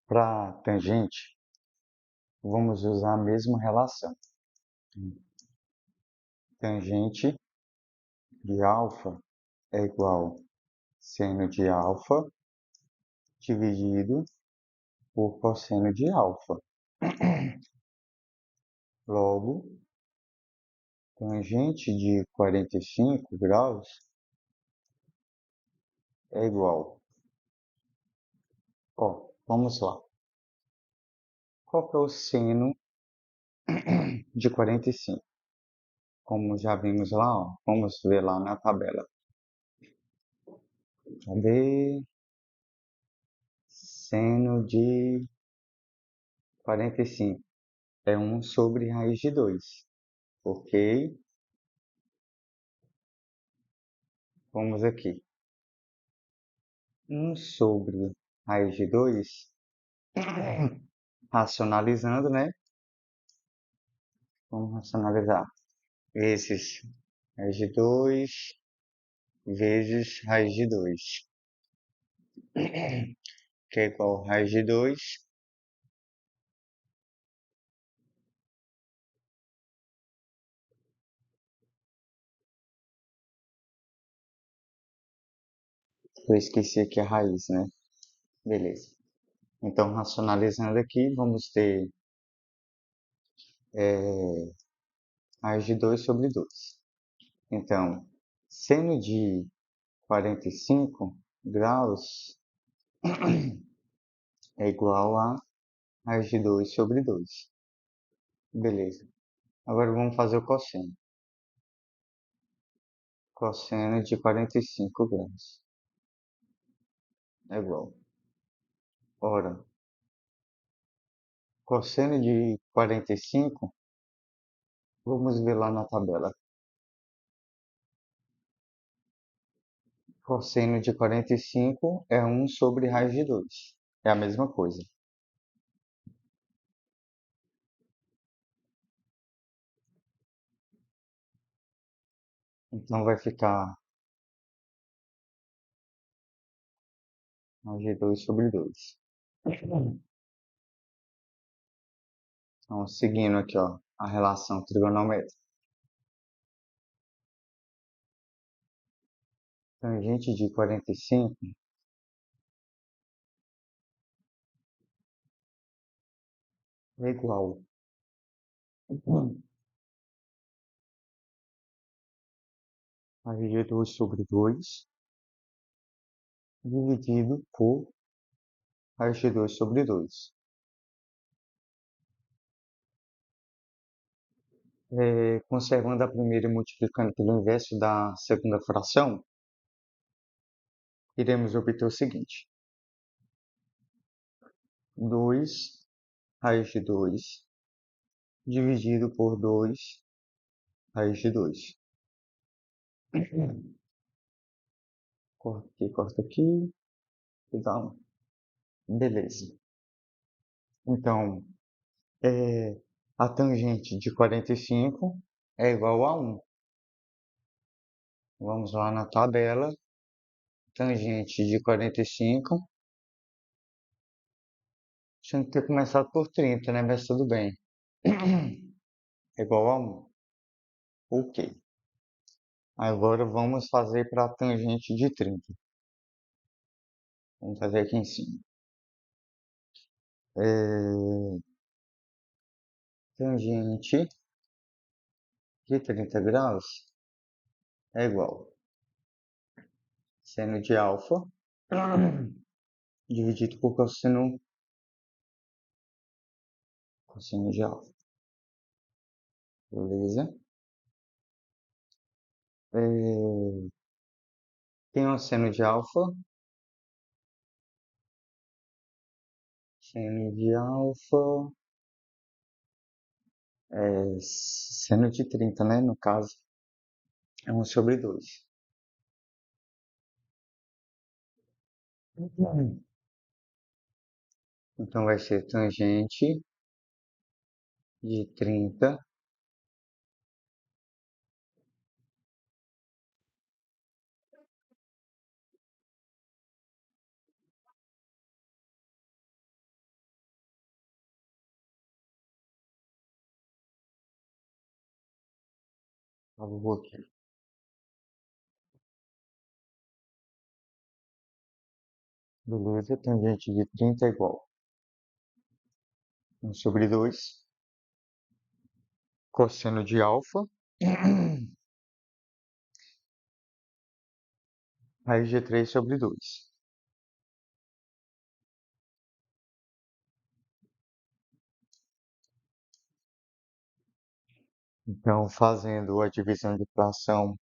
S1: Para tangente, vamos usar a mesma relação. Tangente de alfa é igual a seno de alfa dividido por cosseno de alfa. Logo, tangente de 45 graus é igual. Ó, vamos lá. Qual que é o seno de 45? Como já vimos lá, ó, vamos ver lá na tabela. Cadê? Seno de 45 é um sobre raiz de 2. Ok? Vamos aqui. Um sobre raiz de 2, racionalizando, né? Vamos racionalizar. Vezes raiz de 2 vezes raiz de 2, que é igual a raiz de 2 eu esqueci aqui a raiz, né? Beleza. Então, racionalizando aqui, vamos ter raiz de 2 sobre 2. Então, seno de 45 graus é igual a raiz de 2 sobre 2. Beleza. Agora vamos fazer o cosseno. Cosseno de 45 graus é igual. Ora, cosseno de 45, vamos ver lá na tabela. Cosseno de 45 é um sobre raiz de 2. É a mesma coisa. Então vai ficar raiz de 2 sobre 2. Então, seguindo aqui, ó, a relação trigonométrica. Tangente de 45 é igual a raiz de 2 sobre 2 dividido por raiz de 2 sobre 2. Conservando a primeira e multiplicando pelo inverso da segunda fração, iremos obter o seguinte: 2 raiz de 2 dividido por 2 raiz de 2. Corta aqui e dá um. Beleza. Então, a tangente de 45 é igual a 1. Vamos lá na tabela. Tangente de 45. Tinha que ter começado por 30, né? Mas tudo bem. É igual a 1. Ok. Agora vamos fazer para a tangente de 30. Vamos fazer aqui em cima. Tangente de 30 graus é igual a seno de alfa dividido por cosseno de alfa. Beleza? Tem o seno de alfa. Seno de alfa seno de 30, né? No caso, é 1 sobre 2. Então vai ser tangente de 30 vou aqui. Beleza, tangente de 30 é igual a 1 sobre 2 cosseno de alfa raiz de 3 sobre 2. Então, fazendo a divisão de fração,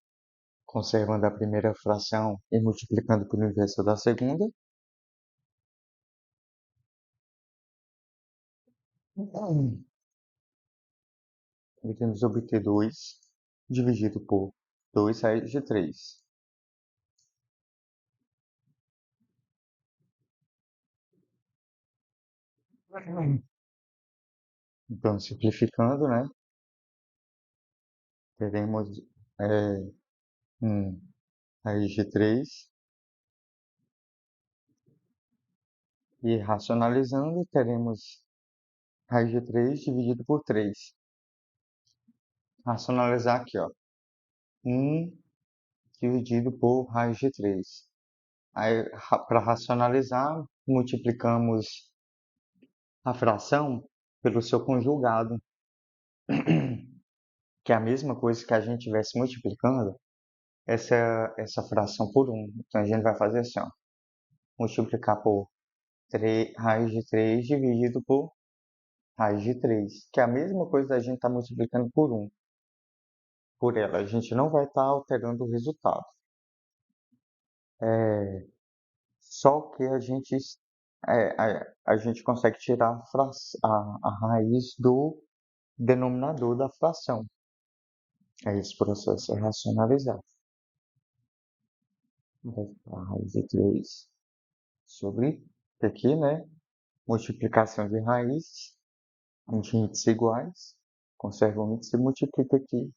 S1: conservando a primeira fração e multiplicando pelo inverso da segunda, podemos obter 2 dividido por 2 raiz de 3. Então, simplificando, né? Teremos 1 raiz de 3 e racionalizando teremos raiz de 3 dividido por 3. Racionalizar aqui, ó. 1 dividido por raiz de 3. Aí, para racionalizar, multiplicamos a fração pelo seu conjugado, que é a mesma coisa que a gente estivesse multiplicando essa fração por 1. Então, a gente vai fazer assim, ó. Multiplicar por 3, raiz de 3 dividido por raiz de 3, que é a mesma coisa da gente estar multiplicando por 1. Por ela, a gente não vai estar alterando o resultado. Só que a gente consegue tirar a raiz do denominador da fração. Esse processo é racionalizado. Vai ficar a raiz de 3 sobre aqui, né? Multiplicação de raízes de índices iguais. Conserva o índice e multiplica aqui.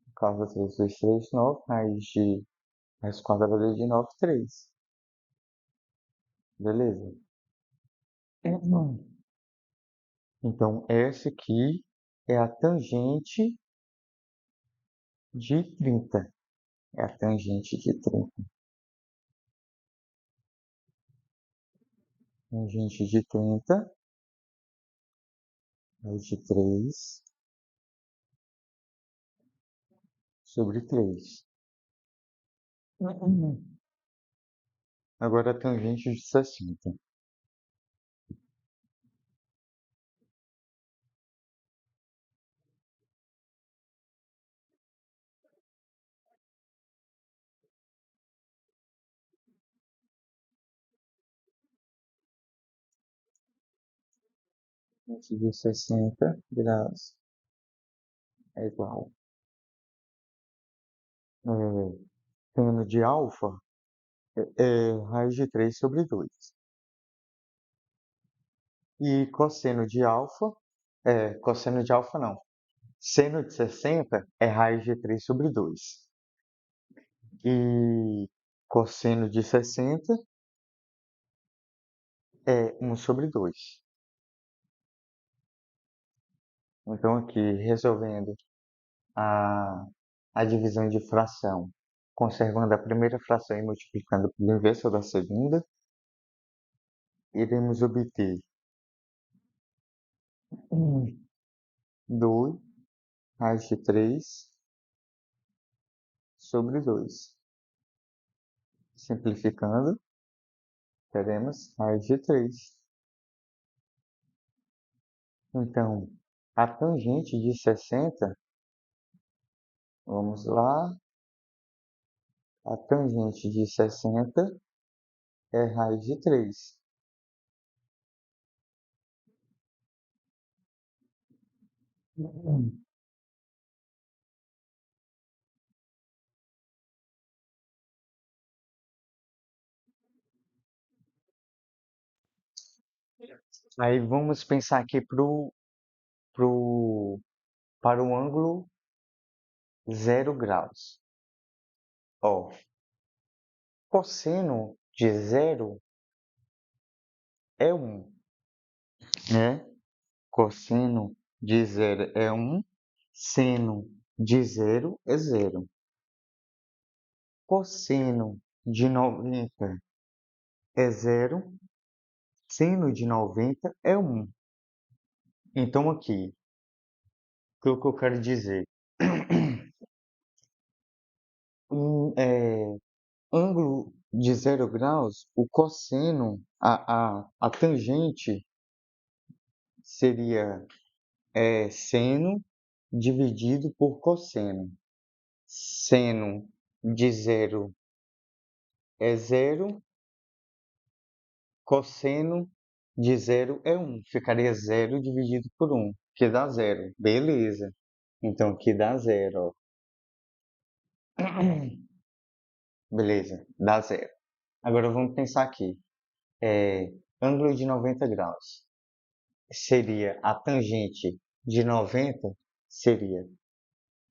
S1: No caso, 3 vezes 3, 9. Raiz quadrada de 9, 3. Beleza? Então, essa aqui é a tangente de 30. É a tangente de 30. Tangente de 30 é de 3 sobre 3. Agora a tangente de 60. Tangente de 60 graus é igual. Seno de alfa é raiz de 3 sobre 2. E cosseno de alfa não. Seno de 60 é raiz de 3 sobre 2. E cosseno de 60 é 1 sobre 2. Então, aqui, resolvendo a, a divisão de fração, conservando a primeira fração e multiplicando pelo inverso da segunda, iremos obter 2 raiz de 3 sobre 2. Simplificando, teremos raiz de 3. Então, a tangente de 60, vamos lá, a tangente de 60 é raiz de 3. Aí vamos pensar aqui para o ângulo 0 graus. Ó, cosseno de 0 é 1, né? Cosseno de 0 é 1, seno de 0 é 0. Cosseno de 90 é 0, seno de 90 é 1. Então, aqui, o que eu quero dizer? É, ângulo de 0 graus, o cosseno, a tangente seria seno dividido por cosseno. Seno de 0 é 0, cosseno de 0 é 1. Ficaria 0 dividido por 1, que dá 0. Beleza. Então, aqui dá 0, ó. Beleza, dá 0. Agora vamos pensar aqui. Ângulo de 90 graus. Seria a tangente de 90, seria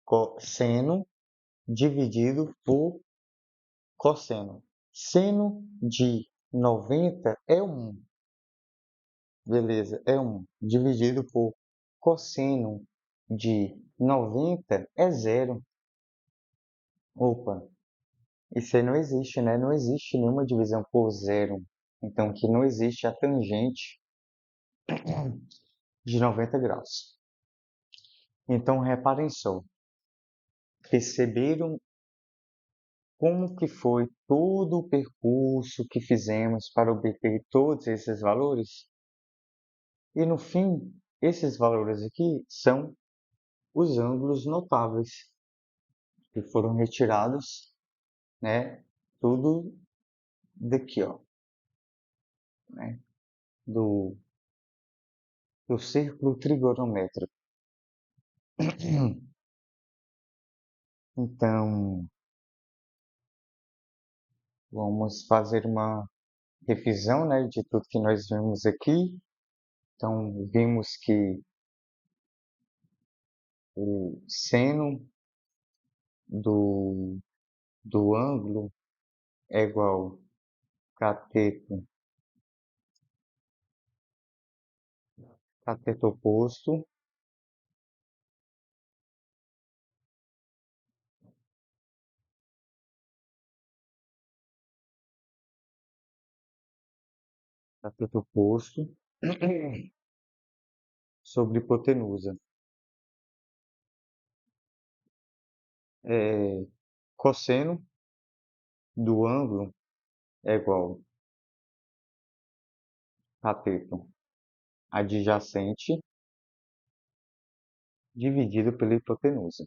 S1: cosseno dividido por cosseno. Seno de 90 é 1. Beleza, é 1. Dividido por cosseno de 90 é 0. Opa, isso aí não existe, né? Não existe nenhuma divisão por 0. Então, aqui não existe a tangente de 90 graus. Então, reparem só. Perceberam como que foi todo o percurso que fizemos para obter todos esses valores? E no fim, esses valores aqui são os ângulos notáveis que foram retirados, né? Tudo daqui, ó, né? Do, do círculo trigonométrico. Então, vamos fazer uma revisão, né, de tudo que nós vimos aqui. Então, vimos que o seno do, do ângulo é igual a cateto oposto, cateto oposto sobre hipotenusa. Cosseno do ângulo é igual cateto adjacente dividido pela hipotenusa.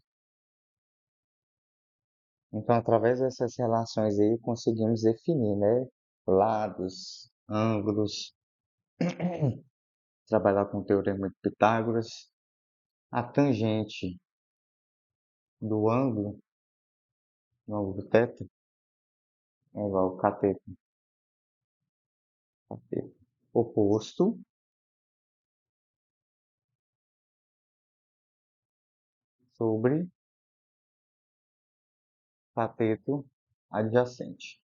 S1: Então, através dessas relações aí, conseguimos definir, né? Lados, ângulos, trabalhar com o teorema de Pitágoras. A tangente do ângulo, no ângulo θ, é igual ao cateto oposto sobre cateto adjacente.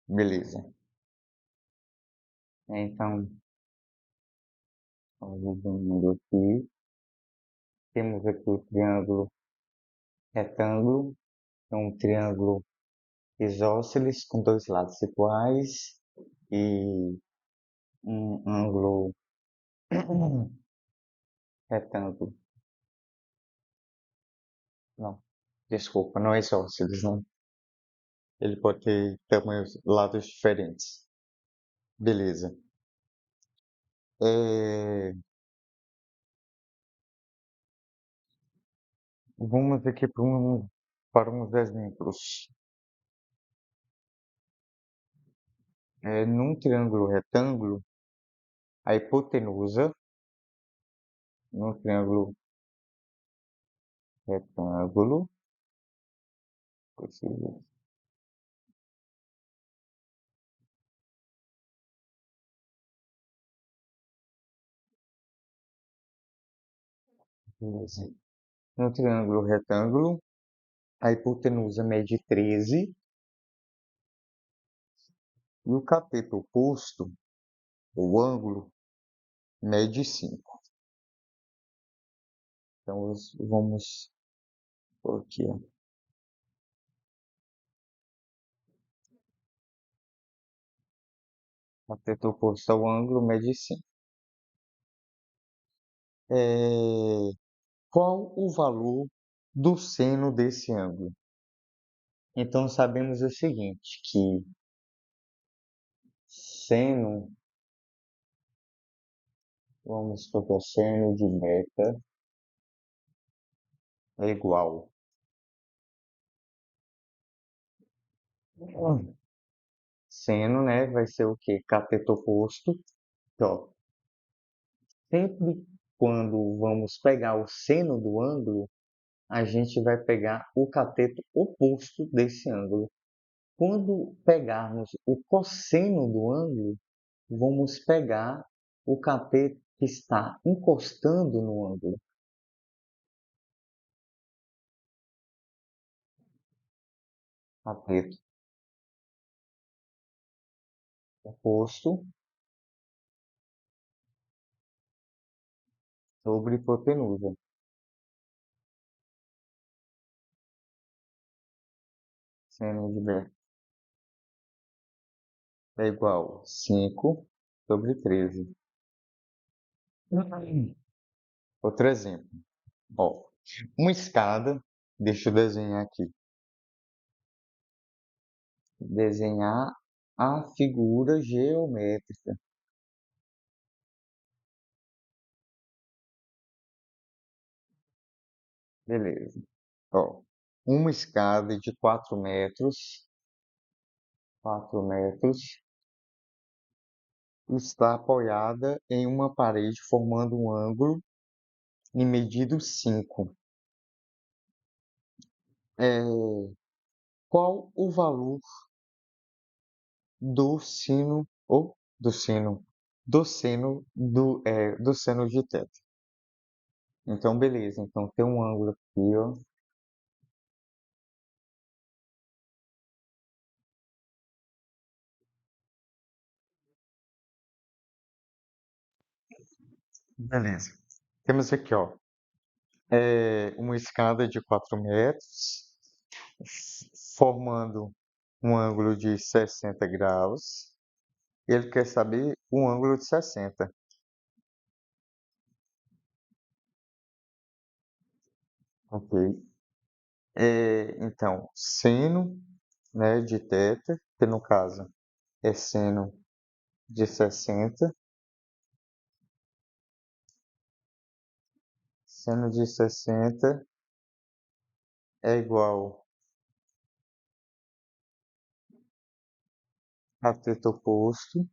S1: Beleza. Então, vamos aqui. Temos aqui o triângulo retângulo, é um triângulo isósceles com dois lados iguais e um ângulo retângulo. Não, desculpa, não é isósceles, não. Ele pode ter tamanhos, lados diferentes. Beleza. Vamos aqui para uns exemplos. Num triângulo retângulo, a hipotenusa, num triângulo retângulo, preciso- beleza. Num triângulo retângulo, a hipotenusa mede 13 e o cateto oposto, o ângulo, mede 5. Então, vamos por aqui, ó. Cateto oposto ao ângulo mede 5. Qual o valor do seno desse ângulo? Então, sabemos o seguinte, que seno, vamos supor, seno de beta é igual. Seno, né, vai ser o quê? Cateto oposto. Então, sempre quando vamos pegar o seno do ângulo, a gente vai pegar o cateto oposto desse ângulo. Quando pegarmos o cosseno do ângulo, vamos pegar o cateto que está encostando no ângulo. Cateto oposto sobre hipotenusa. Seno de beta é igual a 5 sobre 13. Outro exemplo. Ó, uma escada, deixa eu desenhar aqui. Desenhar a figura geométrica. Beleza. Ó, uma escada de 4 metros, está apoiada em uma parede formando um ângulo e medido 5. Qual o valor do sino ou do sino do seno de θ? Então, beleza. Então, tem um ângulo aqui, ó. Beleza. Temos aqui, ó, uma escada de 4 metros, formando um ângulo de 60 graus. E ele quer saber o ângulo de 60. Ok. Então, seno, né, de θ, que no caso é seno de 60. Seno de 60 é igual a θ oposto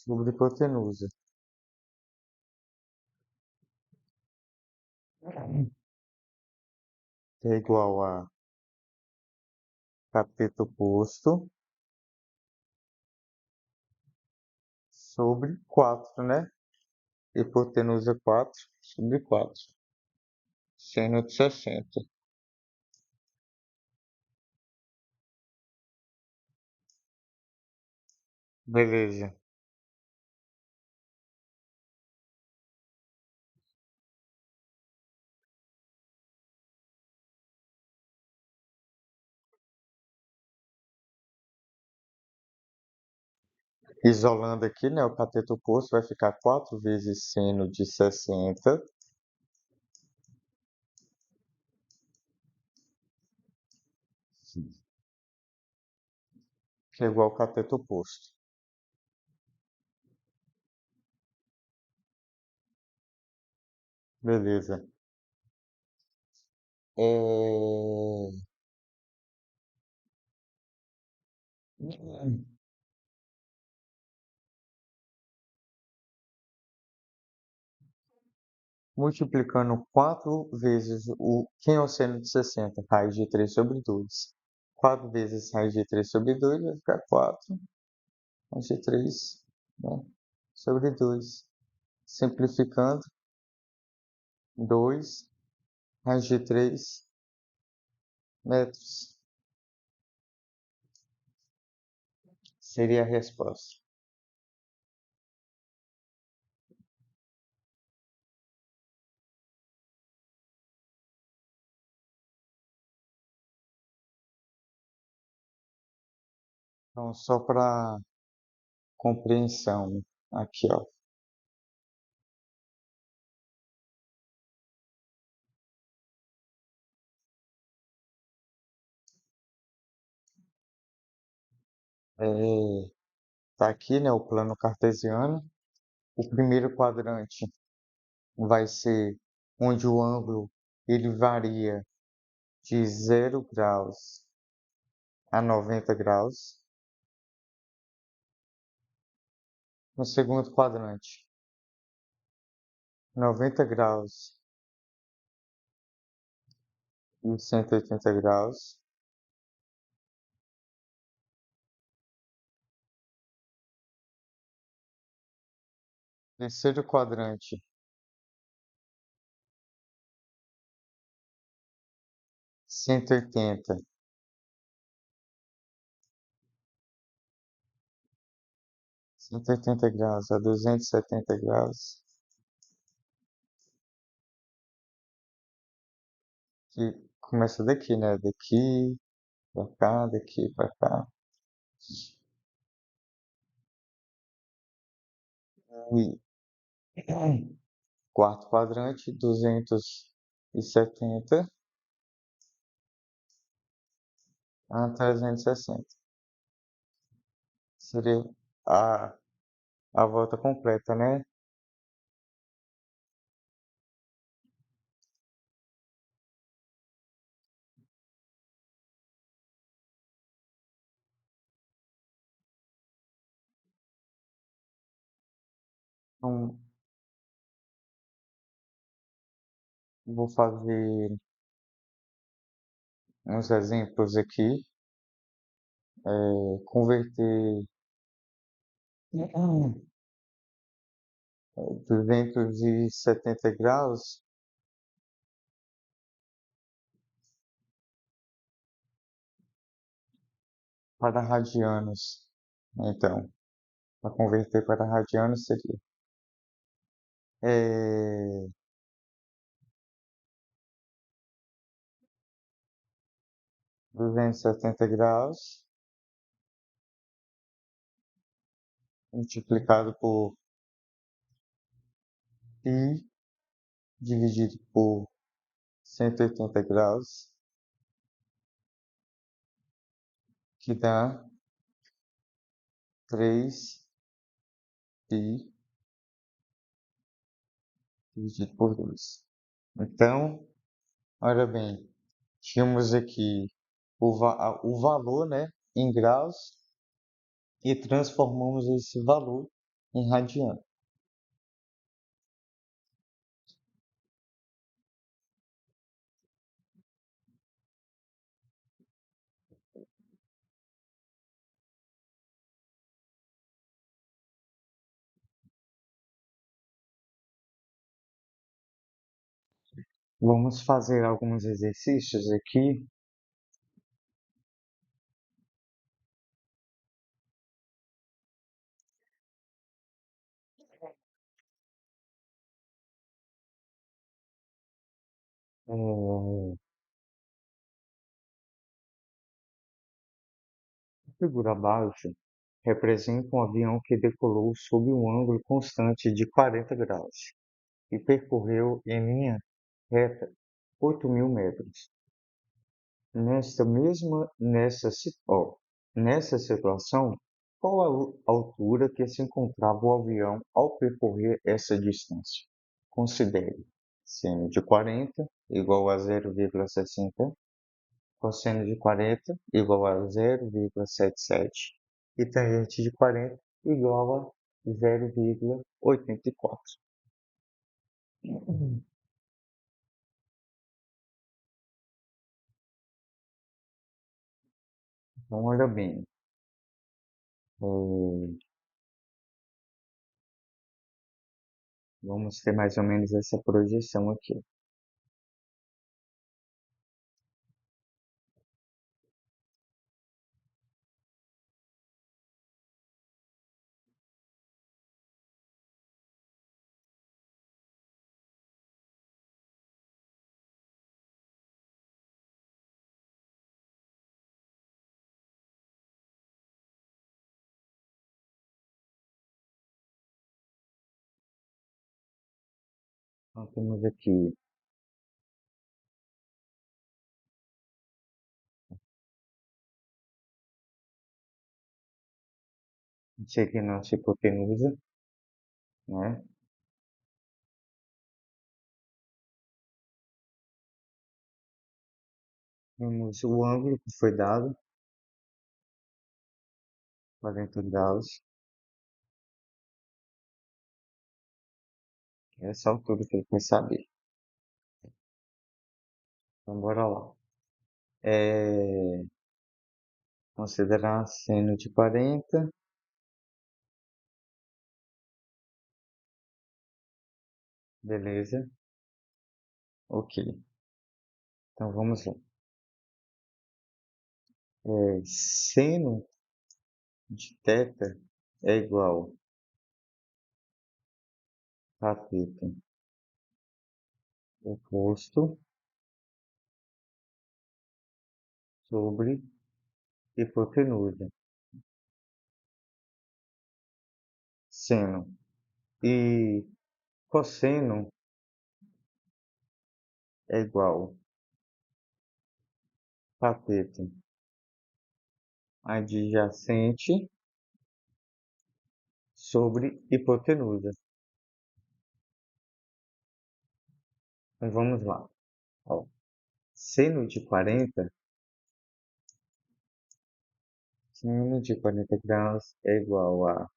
S1: sobre hipotenusa. É igual a cateto oposto sobre 4, né? Hipotenusa 4 sobre 4. Seno de 60. Beleza. Isolando aqui, né? O cateto oposto vai ficar 4 vezes seno de 60, que é igual ao cateto oposto. Beleza. É... Multiplicando 4 vezes quem é o seno de 60? Raiz de 3 sobre 2. 4 vezes raiz de 3 sobre 2 vai ficar 4 raiz de 3, né, sobre 2. Simplificando, 2 raiz de 3 metros seria a resposta. Então, só para compreensão, aqui, ó. Tá aqui, né, o plano cartesiano. O primeiro quadrante vai ser onde o ângulo ele varia de 0 graus a 90 graus. No segundo quadrante, 90 graus e 180 graus. Terceiro quadrante, 180, 180 graus a 270 graus, que começa daqui, né? Daqui para cá, daqui para cá. E quarto quadrante, 270 a 360. Seria a, a volta completa, né? Então, vou fazer uns exemplos aqui. Converter 270 graus para radianos. Então, para converter para radianos seria 270 graus multiplicado por π dividido por 180 graus, que dá 3π dividido por 2. Então, olha bem, tínhamos aqui o valor, né, em graus e transformamos esse valor em radiano. Vamos fazer alguns exercícios aqui. A figura abaixo representa um avião que decolou sob um ângulo constante de 40 graus e percorreu em linha reta 8.000 metros. Nessa situação, qual a altura que se encontrava o avião ao percorrer essa distância? Considere seno de 40 igual a 0,60, cosseno de 40 igual a 0,77 e tangente de 40 igual a 0,84. Então, olha bem, vamos ter mais ou menos essa projeção aqui. Então, temos aqui isso aqui é nossa hipotenusa, né? Temos o ângulo que foi dado, 40 graus. Essa altura que ele quer saber. Então, bora lá. Considerar seno de 40. Beleza. Ok. Então, vamos lá. Seno de θ é igual a θ oposto sobre hipotenusa. Seno e cosseno é igual a θ adjacente sobre hipotenusa. Então, vamos lá. Ó, seno de 40 graus é igual a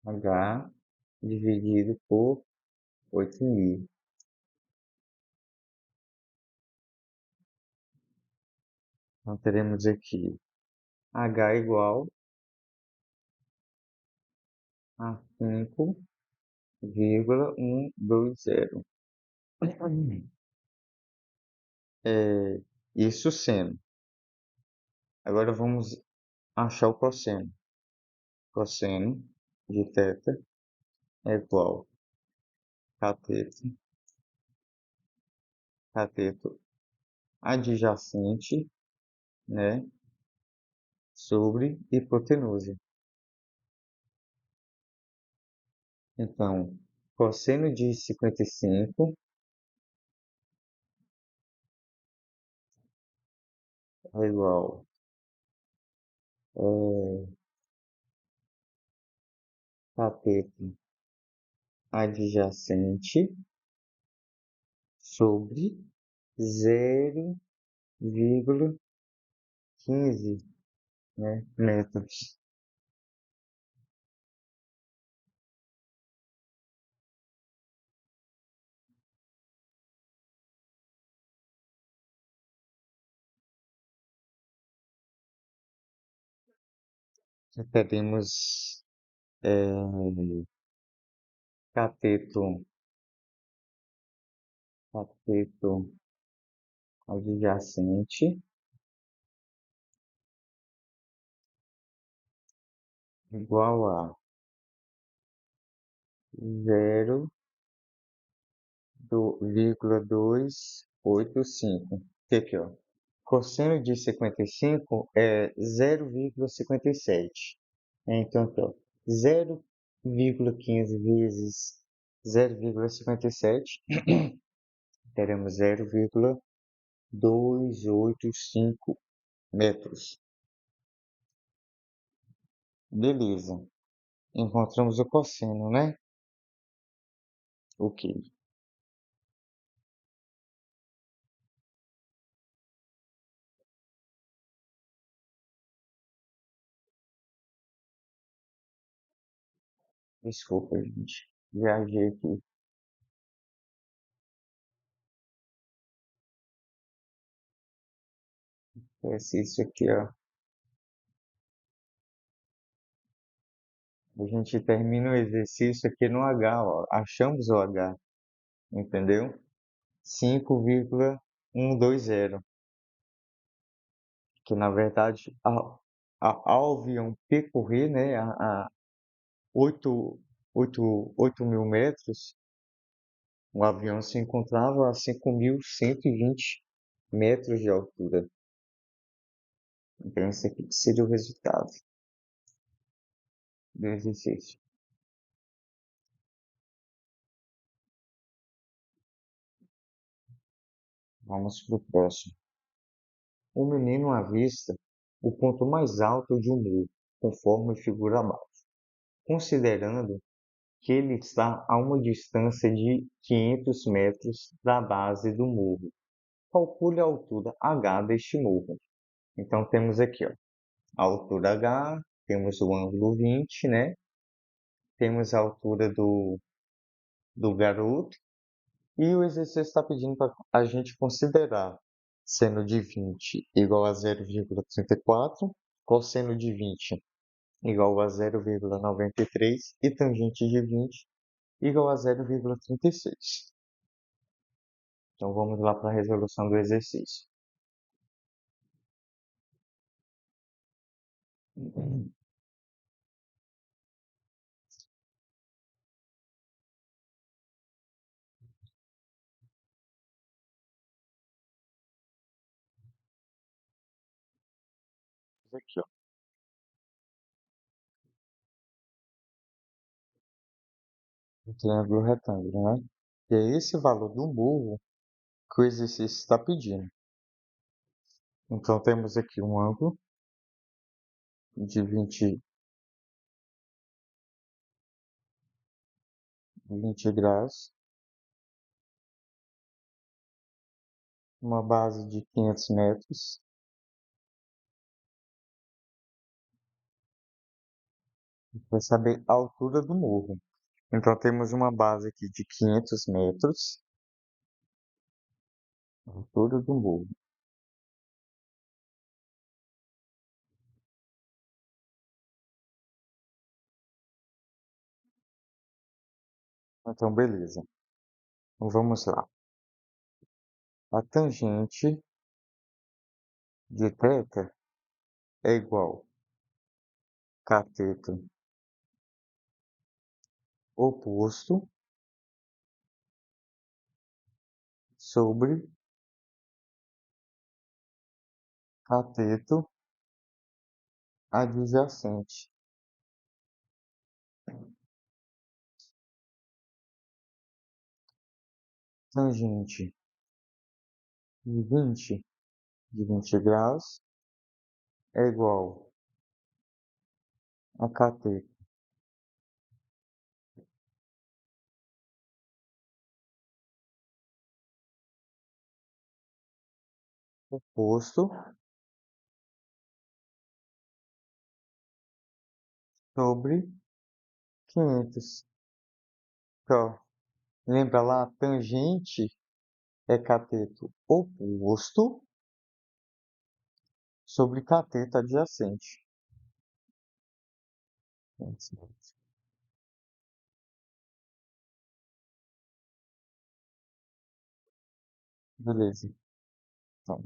S1: H dividido por 8.000. Então, teremos aqui H igual a 5,120. Isso seno. Agora vamos achar o cosseno. Cosseno de θ é igual a cateto adjacente, né, sobre hipotenusa. Então, cosseno de 55 é igual cateto adjacente sobre 0,15, né, metros. Teremos cateto, cateto adjacente igual a 0,285. Aqui, ó. Cosseno de 55 é 0,57. Então, aqui, ó, 0,15 vezes 0,57, teremos 0,285 metros. Beleza. Encontramos o cosseno, né? Ok. Desculpa, gente. Viajei aqui. Esse isso aqui, ó. A gente termina o exercício aqui no H, ó. Achamos o H, entendeu? 5,120. Que na verdade, ao avião percorrer, né, a 8 mil metros, o avião se encontrava a 5.120 metros de altura. Então, esse aqui seria o resultado do exercício. Vamos para o próximo. O menino avista o ponto mais alto de um morro, conforme figura abaixo, considerando que ele está a uma distância de 500 metros da base do morro. Calcule a altura h deste morro. Então, temos aqui, ó, a altura h, temos o ângulo 20, né? Temos a altura do garoto e o exercício está pedindo para a gente considerar seno de 20 igual a 0,34, cosseno de 20 igual a 0,93 e tangente de 20 igual a 0,36. Então vamos lá para a resolução do exercício. Aqui, ó, um triângulo retângulo, né? E é esse valor do morro que o exercício está pedindo. Então temos aqui um ângulo de 20 graus, uma base de 500 metros. Para saber a altura do morro. Então temos uma base aqui de 500 metros, a altura do morro. Então beleza. Então vamos lá. A tangente de θ é igual a cateto oposto sobre cateto adjacente. tangente de 20 graus é igual a cateto oposto sobre 500. Então, lembra lá, tangente é cateto oposto sobre cateto adjacente. Beleza. Então,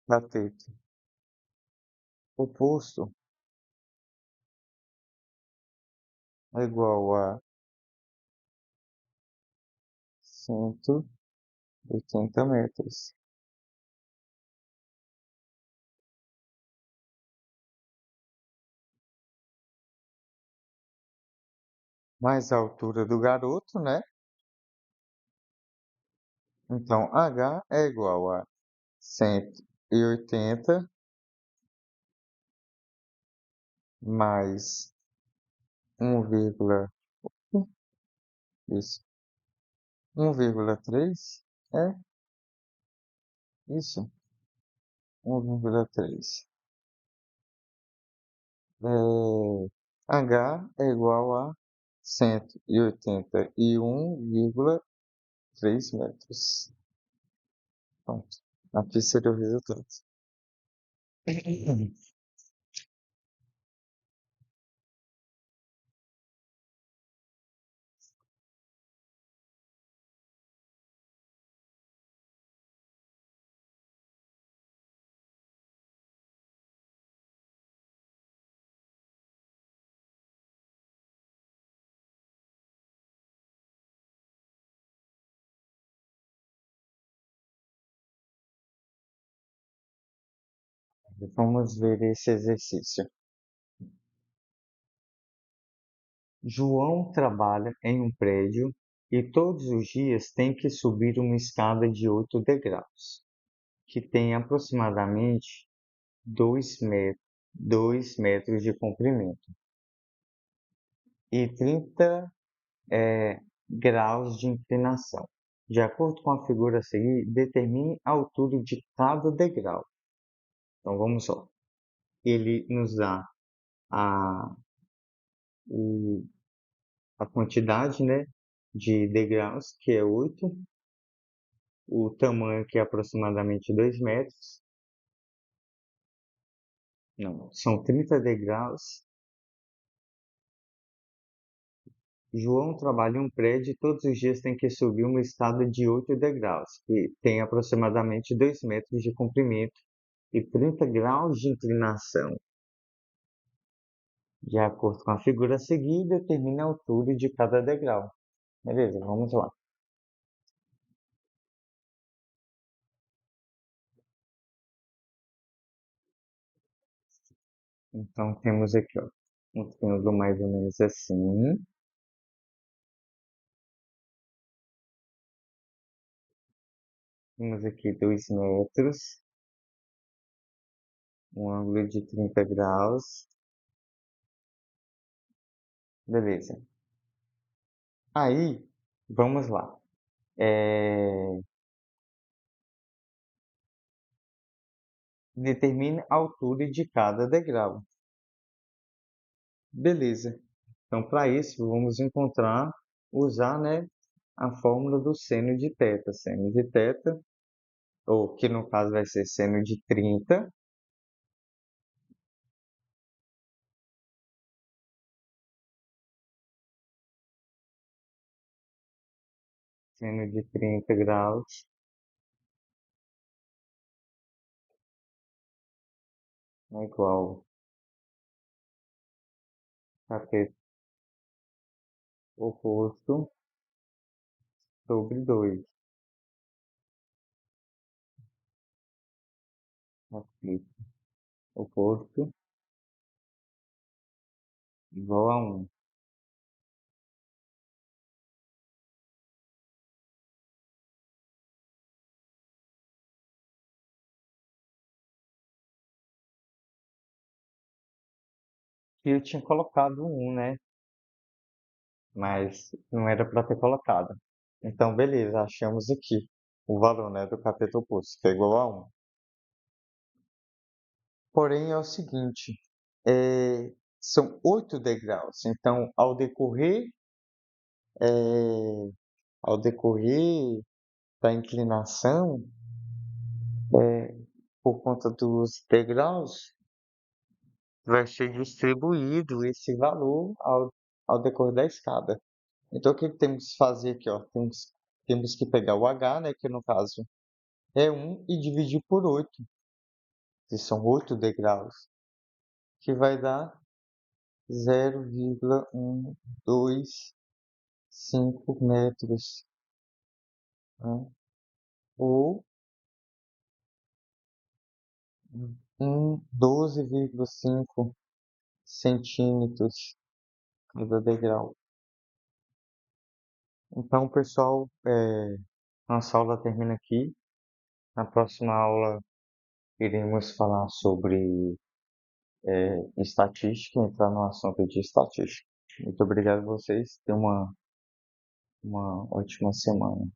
S1: cateto oposto é igual a 180 metros. Mais a altura do garoto, né? Então, H é igual a 180 mais 1, isso, 1,3 é isso, 1,3. H é igual a 181,3 metros. Pronto. Aqui seria o resultado. Vamos ver esse exercício. João trabalha em um prédio e todos os dias tem que subir uma escada de 8 degraus, que tem aproximadamente 2 metros de comprimento e 30 graus de inclinação. De acordo com a figura a seguir, determine a altura de cada degrau. Então vamos lá. Ele nos dá a, a quantidade, né, de degraus, que é 8, o tamanho, que é aproximadamente 2 metros. Não, são 30 degraus. João trabalha em um prédio e todos os dias tem que subir uma escada de 8 degraus, que tem aproximadamente 2 metros de comprimento e 30 graus de inclinação. De acordo com a figura a seguir, determine a altura de cada degrau. Beleza, vamos lá. Então, temos aqui, ó, um triângulo mais ou menos assim. Temos aqui 2 metros, um ângulo de 30 graus. Beleza. Aí, vamos lá. Determine a altura de cada degrau. Beleza. Então, para isso, vamos usar, né, a fórmula do seno de θ. Seno de θ, ou que no caso vai ser seno de 30, seno de 30 graus é igual a cateto oposto sobre 2. Cateto oposto igual a 1. E eu tinha colocado um, né? Mas não era para ter colocado. Então, beleza, achamos aqui o valor, né, do cateto oposto, que é igual a 1. Porém, é o seguinte, são 8 degraus. Então, ao decorrer da inclinação, por conta dos degraus, vai ser distribuído esse valor ao decorrer da escada. Então, o que temos que fazer aqui, ó? Temos que pegar o h, né, que no caso é 1, e dividir por 8, que são 8 degraus, que vai dar 0,125 metros, né? Ou 12,5 centímetros cada degrau. Então, pessoal, nossa aula termina aqui. Na próxima aula, iremos falar sobre estatística, entrar no assunto de estatística. Muito obrigado a vocês. Tenham uma ótima semana.